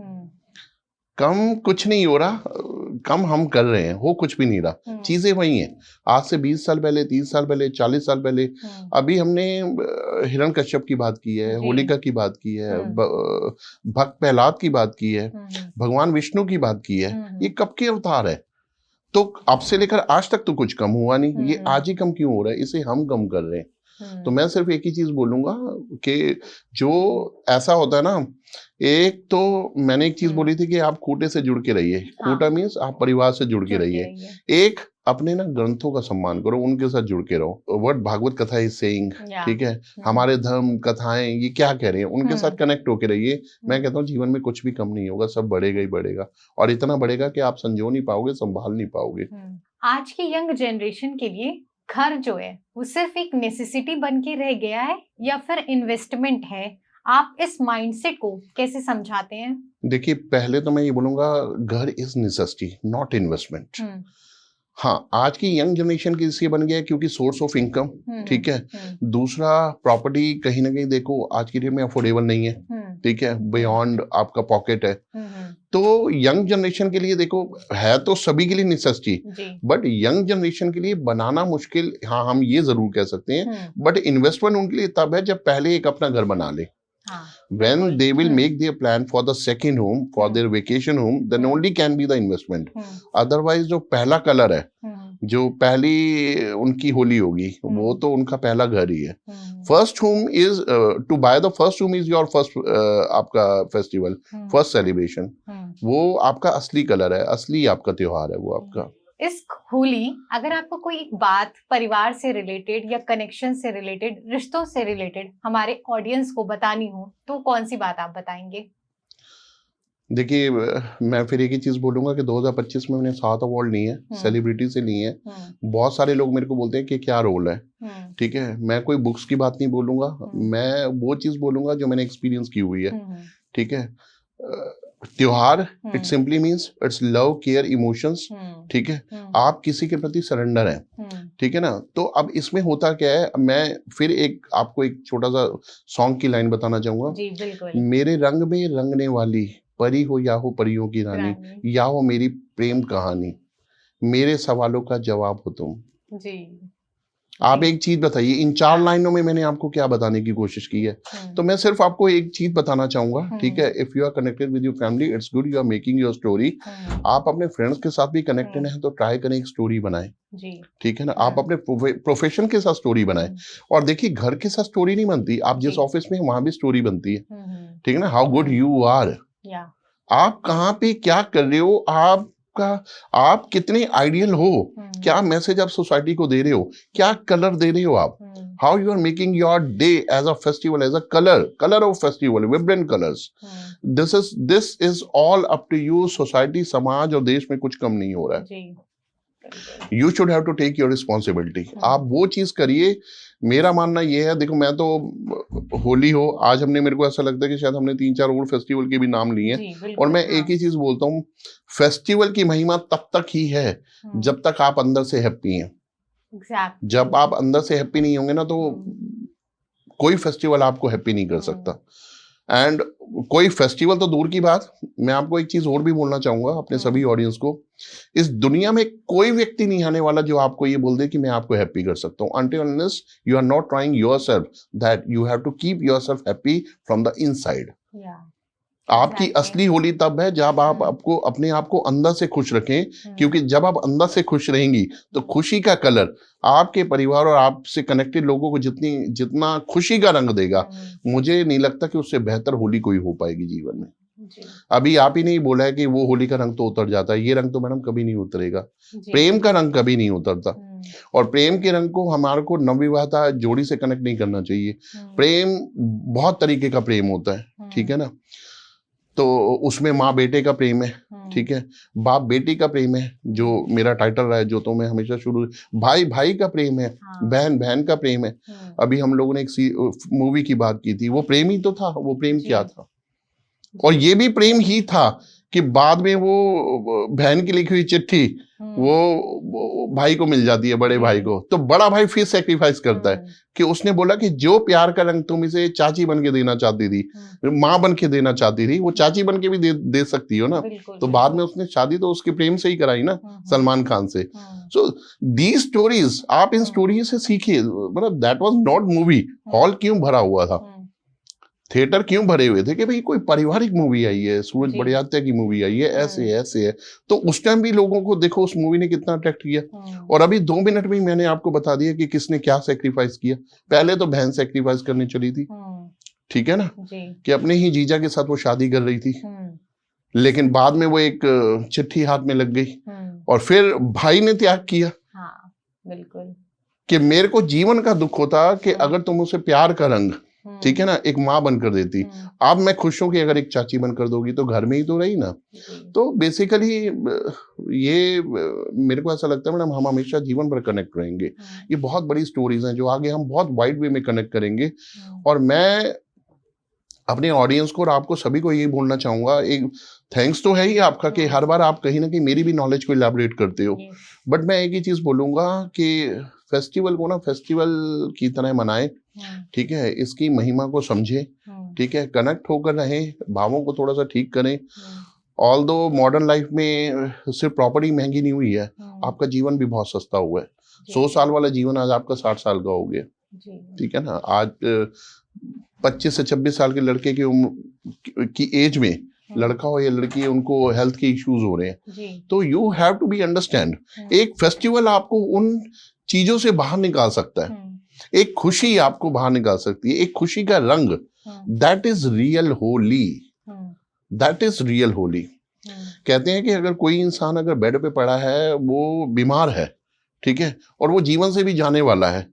कम कुछ नहीं हो रहा, कम हम कर रहे हैं, हो कुछ भी नहीं रहा, चीजें वही हैं। आज से 20 साल पहले, 30 साल पहले, 40 साल पहले, अभी हमने हिरण्यकश्यप की बात की है, होलिका की बात की है, भक्त प्रहलाद की बात की है, भगवान विष्णु की बात की है, ये कब के अवतार है? तो अब से लेकर आज तक तो कुछ कम हुआ नहीं, ये आज ही कम क्यों हो रहा है? इसे हम कम कर रहे हैं। तो मैं सिर्फ एक ही चीज बोलूंगा कि जो ऐसा होता है ना, एक तो मैंने एक चीज बोली थी कि आप खूंटे से जुड़ के रहिए, खूंटा मीन्स आप परिवार से जुड़ के रहिए। एक अपने ना ग्रंथों का सम्मान करो, उनके साथ जुड़ के रहो। वर्ड भागवत कथा इज सेइंग, ठीक है, हमारे धर्म कथाएं ये क्या कह रहे हैं, उनके साथ कनेक्ट होके रहिए। मैं कहता हूँ जीवन में कुछ भी कम नहीं होगा, सब बढ़ेगा ही बढ़ेगा, और इतना बढ़ेगा कि आप संजो नहीं पाओगे, संभाल नहीं पाओगे। आज की यंग जनरेशन के लिए घर जो है वो सिर्फ एक नेसेसिटी बन के रह गया है या फिर इन्वेस्टमेंट है? आप इस माइंडसेट को कैसे समझाते हैं? देखिए, पहले तो मैं ये बोलूंगा, घर इज नेसेसिटी नॉट इन्वेस्टमेंट। हाँ, आज की यंग जनरेशन की इसलिए बन गया है क्योंकि सोर्स ऑफ इनकम, ठीक है। दूसरा, प्रॉपर्टी कहीं ना कहीं देखो आज की डेट में अफोर्डेबल नहीं है, ठीक है, बियॉन्ड आपका पॉकेट है। तो यंग जनरेशन के लिए देखो, है तो सभी के लिए नेसेसिटी, बट यंग जनरेशन के लिए बनाना मुश्किल, हाँ हम ये जरूर कह सकते हैं, बट इन्वेस्टमेंट उनके लिए तब है जब पहले एक अपना घर बना ले। When they will make their plan for the second home, for their vacation home, then only can be the investment. Otherwise, जो पहला कलर है, जो पहली उनकी होली होगी, वो तो उनका पहला घर ही है। First home is to by the first home is your first आपका फेस्टिवल, फर्स्ट सेलिब्रेशन। वो आपका असली कलर है, असली आपका त्योहार है वो आपका। इस होली अगर आपको कोई एक बात परिवार से रिलेटेड या कनेक्शन से रिलेटेड, रिश्तों से रिलेटेड हमारे ऑडियंस को बतानी हो तो कौन सी बात आप बताएंगे? देखिए मैं फिर एक ही चीज बोलूंगा कि 2025 में मैंने 7 अवार्ड लिए हैं, सेलिब्रिटी से लिए हैं। बहुत सारे लोग मेरे को बोलते हैं कि क्या रोल है, ठीक है। मैं कोई बुक्स की बात नहीं बोलूंगा, मैं वो चीज बोलूंगा जो मैंने एक्सपीरियंस की हुई है, ठीक है। त्योहार it simply means it's love, care, emotions, ठीक है। आप किसी के प्रति सरेंडर हैं, ठीक है ना। तो अब इसमें होता क्या है, मैं फिर एक आपको एक छोटा सा सॉन्ग की लाइन बताना चाहूंगा। जी बिल्कुल। मेरे रंग में रंगने वाली, परी हो या हो परियों की रानी, या हो मेरी प्रेम कहानी, मेरे सवालों का जवाब हो तुम। जी। आप एक चीज बताइए, इन 4 लाइनों में मैंने आपको क्या बताने की कोशिश की है। तो मैं सिर्फ आपको एक चीज बताना चाहूंगा, ठीक है। If you are connected with your family, it's good, you are making your story. आप अपने फ्रेंड्स के साथ भी कनेक्टेड हैं तो ट्राई करें, एक स्टोरी बनाएं, ठीक है ना। आप अपने प्रोफेशन के साथ स्टोरी बनाएं। और देखिए घर के साथ स्टोरी नहीं बनती, आप जिस ऑफिस में वहां भी स्टोरी बनती है, ठीक है ना। हाउ गुड यू आर, आप कहाँ पे क्या कर रहे हो, आप कितने आइडियल हो, क्या मैसेज आप सोसाइटी को दे रहे हो, क्या कलर दे रहे हो आप, how you are making your day as a festival, as a colour of festival, vibrant colours. This is all up to you. Society, समाज और देश में कुछ कम नहीं हो रहा है। You should have to take your responsibility. आप वो चीज करिए। मेरा मानना ये है, देखो मैं तो होली हो, आज हमने, मेरे को ऐसा लगता है कि शायद हमने 3-4 और फेस्टिवल के भी नाम लिए हैं। और मैं एक ही चीज बोलता हूँ, फेस्टिवल की महिमा तब तक ही है जब तक आप अंदर से हैप्पी हैं। जब आप अंदर से हैप्पी नहीं होंगे ना, तो कोई फेस्टिवल आपको हैप्पी नहीं कर सकता। एंड कोई फेस्टिवल तो दूर की बात, मैं आपको एक चीज और भी बोलना चाहूंगा अपने सभी ऑडियंस को। इस दुनिया में कोई व्यक्ति नहीं आने वाला जो आपको ये बोल दे कि मैं आपको हैप्पी कर सकता हूँ, until unless you are not trying yourself, that you have to keep yourself happy from the inside. आपकी असली होली तब है जब आप आपको अपने आप को अंदर से खुश रखें, क्योंकि जब आप अंदर से खुश रहेंगी तो खुशी का कलर आपके परिवार और आपसे कनेक्टेड लोगों को जितना खुशी का रंग देगा, मुझे नहीं लगता कि उससे बेहतर होली कोई हो पाएगी जीवन में। अभी आप ही नहीं बोला है कि वो होली का रंग तो उतर जाता है, ये रंग तो मैडम कभी नहीं उतरेगा। प्रेम का रंग कभी नहीं उतरता, और प्रेम के रंग को हमारे को नवविवाहिता जोड़ी से कनेक्ट नहीं करना चाहिए। प्रेम बहुत तरीके का प्रेम होता है, ठीक है ना। तो उसमें माँ बेटे का प्रेम है, ठीक है, बाप बेटी का प्रेम है, जो मेरा टाइटल रहा है, जो तो मैं हमेशा शुरू, भाई भाई का प्रेम है, बहन बहन का प्रेम है। अभी हम लोगों ने एक मूवी की बात की थी, वो प्रेम ही तो था। वो प्रेम क्या था, और ये भी प्रेम ही था कि बाद में वो बहन की लिखी हुई चिट्ठी वो भाई को मिल जाती है, बड़े भाई को। तो बड़ा भाई फिर सेक्रीफाइस करता है कि उसने बोला कि जो प्यार का रंग तुम इसे चाची बन के देना चाहती थी, माँ बन के देना चाहती थी, वो चाची बन के भी दे सकती हो ना। तो बाद में उसने शादी तो उसके प्रेम से ही कराई ना, सलमान खान से। सो दीज स्टोरीज, आप इन स्टोरी से सीखिए। मतलब that was not movie, hall क्यों भरा हुआ था, थिएटर क्यों भरे हुए थे कि भाई कोई पारिवारिक मूवी आई है, सूरज बड़ियात्या की मूवी आई है, ऐसे ऐसे है। तो उस टाइम भी लोगों को देखो उस मूवी ने कितना अट्रैक्ट किया। और अभी 2 मिनट में मैंने आपको बता दिया कि किसने क्या सेक्रीफाइस किया। पहले तो बहन सेक्रीफाइस करनी चली थी, ठीक है ना, कि अपने ही जीजा के साथ वो शादी कर रही थी, लेकिन बाद में वो एक चिट्ठी हाथ में लग गई, और फिर भाई ने त्याग किया। बिल्कुल, कि मेरे को जीवन का दुख होता कि अगर तुम उसे प्यार का रंग, ठीक है ना, एक माँ बनकर देती। अब मैं खुश हूं कि अगर एक चाची बनकर दोगी तो घर में ही तो रही ना। तो बेसिकली ये मेरे को ऐसा लगता है मैडम, हम हमेशा जीवन भर कनेक्ट रहेंगे। ये बहुत बड़ी स्टोरीज हैं जो आगे हम बहुत वाइड वे में कनेक्ट करेंगे। और मैं अपने ऑडियंस को और आपको सभी को यही बोलना चाहूंगा, एक थैंक्स तो है ही आपका कि हर बार आप कहीं ना कहीं मेरी भी नॉलेज को इलैबोरेट करते हो। बट मैं एक ही चीज बोलूंगा कि फेस्टिवल को ना फेस्टिवल की तरह मनाएं, ठीक है, इसकी महिमा को समझे, ठीक है, कनेक्ट होकर रहें, भावों को थोड़ा सा ठीक करें। ऑल्दो मॉडर्न लाइफ में सिर्फ प्रॉपर्टी महंगी नहीं हुई है, आपका जीवन भी बहुत सस्ता हुआ है। 100 साल वाला जीवन आज आपका 60 साल का हो गया, ठीक है ना। आज 25 से 26 साल के लड़के की उम्र की एज में, लड़का हो या लड़की, उनको हेल्थ के इश्यूज हो रहे हैं। तो you have to be understand, एक फेस्टिवल आपको उन चीजों से बाहर निकाल सकता है, एक खुशी आपको बाहर निकाल सकती है, एक खुशी का रंग। That is real Holi, that is real Holi. कहते हैं कि अगर कोई इंसान अगर बेड पे पड़ा है, वो बीमार है, ठीक है, और वो जीवन से भी जाने वाला है,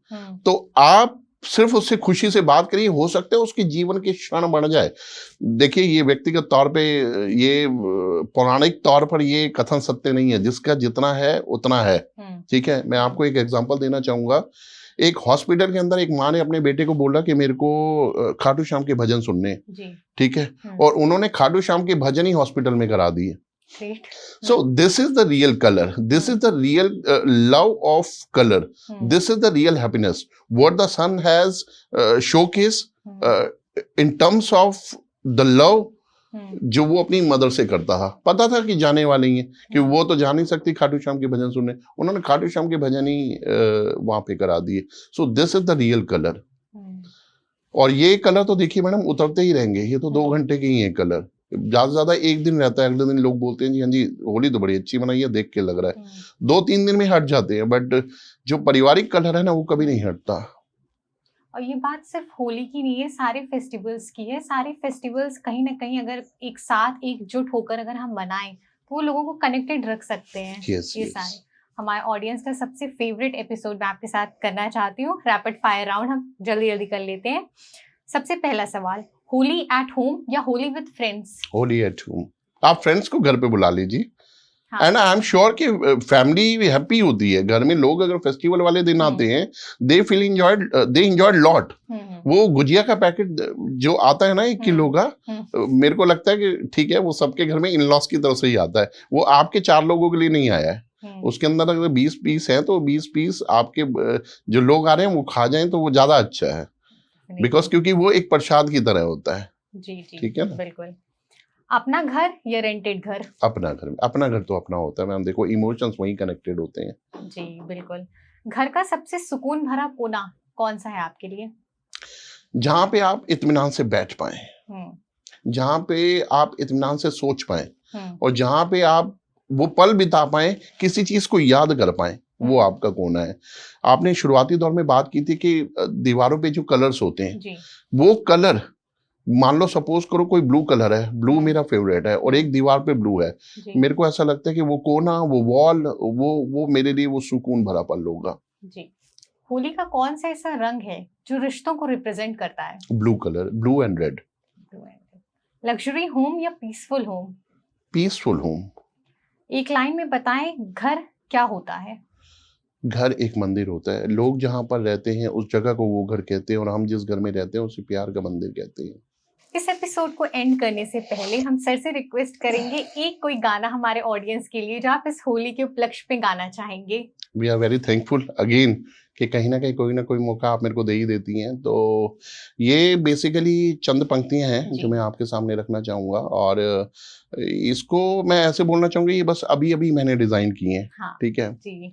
तो आप सिर्फ उससे खुशी से बात करिए, हो सकता है उसके जीवन के क्षण बढ़ जाए। देखिए, ये व्यक्तिगत तौर पे, ये पौराणिक तौर पर ये कथन सत्य नहीं है, जिसका जितना है उतना है, ठीक है। मैं आपको एक एग्जांपल देना चाहूंगा। एक हॉस्पिटल के अंदर एक माँ ने अपने बेटे को बोला कि मेरे को खाटू श्याम के भजन सुनने, ठीक है, और उन्होंने खाटू श्याम के भजन ही हॉस्पिटल में करा दिए। So this is the real color. This is the real love of color. This is the real happiness. What the son has showcase in terms of the love जो वो अपनी मदर से करता था। पता था कि जाने वाली है, कि वो तो जा नहीं सकती खाटू श्याम के भजन सुनने, उन्होंने खाटू श्याम के भजन ही वहां पे करा दिए। So this is the real colour. और ये कलर तो देखिए मैडम उतरते ही रहेंगे, ये तो 2 घंटे के ही है कलर, ज्यादा से ज्यादा 1 दिन रहता है, अगले दिन लोग बोलते हैं जी हाँ जी होली तो बड़ी अच्छी बनाई है, देख के लग रहा है, 2-3 दिन में हट जाते हैं, बट जो पारिवारिक कलर है ना वो कभी नहीं हटता। और ये बात सिर्फ होली की नहीं है, सारे फेस्टिवल्स की है। सारे फेस्टिवल्स कहीं ना कहीं अगर एक साथ एकजुट होकर अगर हम मनाएं तो वो लोगों को कनेक्टेड रख सकते हैं। ये सारे हमारे ऑडियंस का सबसे फेवरेट एपिसोड मैं आपके साथ करना चाहती हूँ, रैपिड फायर राउंड हम जल्दी जल्दी कर लेते हैं। सबसे पहला सवाल, होली एट होम या Holi with friends? Holi at home. आप फ्रेंड्स को घर पे बुला लीजिए, एंड आई एम श्योर कि फैमिली हैप्पी होती है। घर में लोग अगर फेस्टिवल वाले दिन आते हैं, they feel enjoyed, they enjoyed lot. वो गुजिया का पैकेट जो आता है ना 1 किलो का, मेरे को लगता है कि ठीक है वो सबके घर में इन-लॉज की तरफ से ही आता है, वो आपके 4 लोगों के लिए नहीं आया है। उसके अंदर अगर 20 पीस हैं तो 20 पीस आपके जो लोग आ रहे हैं वो खा जाएं तो वो ज्यादा अच्छा है, बिकॉज क्योंकि वो एक प्रसाद की तरह होता है। जी जी, ठीक है ना? बिल्कुल। अपना घर या रेंटेड घर? अपना घर। अपना घर तो अपना होता है मैम, देखो इमोशंस वहीं कनेक्टेड होते हैं। जी बिल्कुल। घर का सबसे सुकून भरा कोना कौन सा है आपके लिए? जहाँ पे आप इत्मीनान से बैठ पाए, जहाँ पे आप इत्मीनान से सोच पाए, और जहाँ पे आप वो पल बिता पाए, किसी चीज को याद कर पाए, वो आपका कोना है। आपने शुरुआती दौर में बात की थी कि दीवारों पे जो कलर्स होते हैं, वो कलर मान लो सपोज करो कोई ब्लू कलर है, ब्लू मेरा फेवरेट है, और एक दीवार पे ब्लू है, मेरे को ऐसा लगता है कि वो कोना, वो वॉल, वो मेरे लिए वो सुकून भरा पल होगा। जी। होली का कौन सा ऐसा रंग है जो रिश्तों को रिप्रेजेंट करता है? Blue colour, blue and red. Luxury home या पीसफुल होम? Peaceful home. एक लाइन में बताएं घर क्या होता है? घर एक मंदिर होता है। लोग जहाँ पर रहते हैं उस जगह को वो घर कहते हैं, और हम जिस घर में रहते हैं उसे प्यार का मंदिर कहते हैं। इस एपिसोड को एंड करने से पहले हम सर से रिक्वेस्ट करेंगे एक कोई गाना हमारे ऑडियंस के लिए जो आप इस होली के उपलक्ष्य पे गाना चाहेंगे। We are very thankful again कि कहीं ना कोई मौका आप मेरे को दे ही देती हैं। तो ये बेसिकली चंद पंक्तियां हैं जो मैं आपके सामने रखना चाहूँगा, और इसको मैं ऐसे बोलना चाहूँगा, ये बस अभी अभी मैंने डिज़ाइन की हैं। हाँ, ठीक है जी।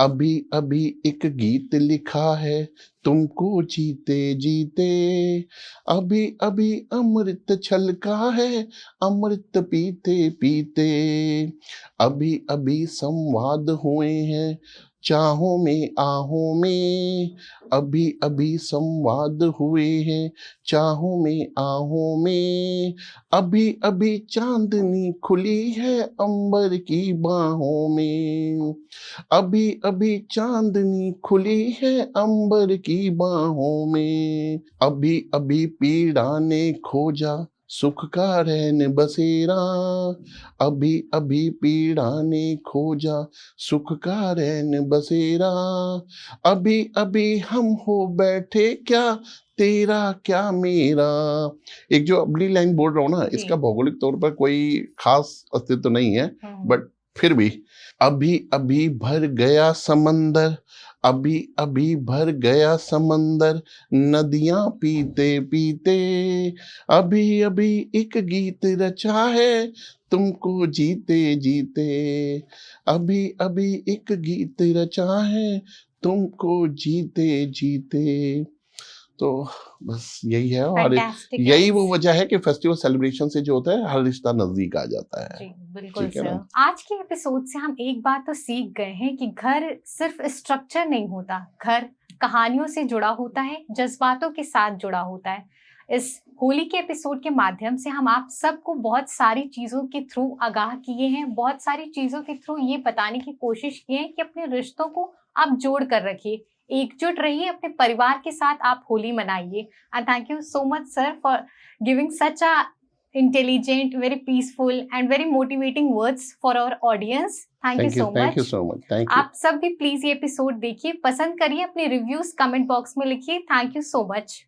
अभी अभी एक गीत लिखा है तुमको जीते जीते, अभी अभी अमृत छलका है अमृत पीते पीते, अभी अभी संवाद हुए हैं चाहों में आहों में, अभी अभी संवाद हुए हैं चाहों में आहों में, अभी अभी चांदनी खुली है अंबर की बाहों में, अभी अभी चांदनी खुली है अंबर की बाहों में, अभी अभी पीड़ा ने खोजा सुख का रैन बसेरा, अभी अभी पीड़ा ने खोजा सुख का रैन बसेरा, अभी अभी हम हो बैठे क्या तेरा क्या मेरा। एक जो अगली लाइन बोल रहा हूँ ना, इसका भौगोलिक तौर पर कोई खास अस्तित्व नहीं है, बट फिर भी अभी अभी भर गया समंदर, अभी अभी भर गया समंदर नदियां पीते पीते, अभी अभी एक गीत रचा है तुमको जीते जीते, अभी अभी एक गीत रचा है तुमको जीते जीते। तो बस यही है, और यही वो वजह है कि फेस्टिवल सेलिब्रेशन से जो होता है हर रिश्ता नजदीक आ जाता है। जी, बिल्कुल सर। आज के एपिसोड से हम एक बात तो सीख गए हैं कि घर सिर्फ स्ट्रक्चर नहीं होता, घर कहानियों से जुड़ा होता है, जज्बातों के साथ जुड़ा होता है। इस होली के एपिसोड के माध्यम से हम आप सबको बहुत सारी चीज़ों के थ्रू आगाह किए हैं, बहुत सारी चीज़ों के थ्रू ये बताने की कोशिश की है कि अपने रिश्तों को आप जोड़ कर रखिए, एकजुट रहिए, अपने परिवार के साथ आप होली मनाइए। And thank you so much sir for giving such a intelligent, very peaceful and very motivating words for our audience. Thank you so thank you much. so much. Thank you. आप सब भी प्लीज ये episode देखिए, पसंद करिए, अपने reviews comment box में लिखिए। Thank you so much.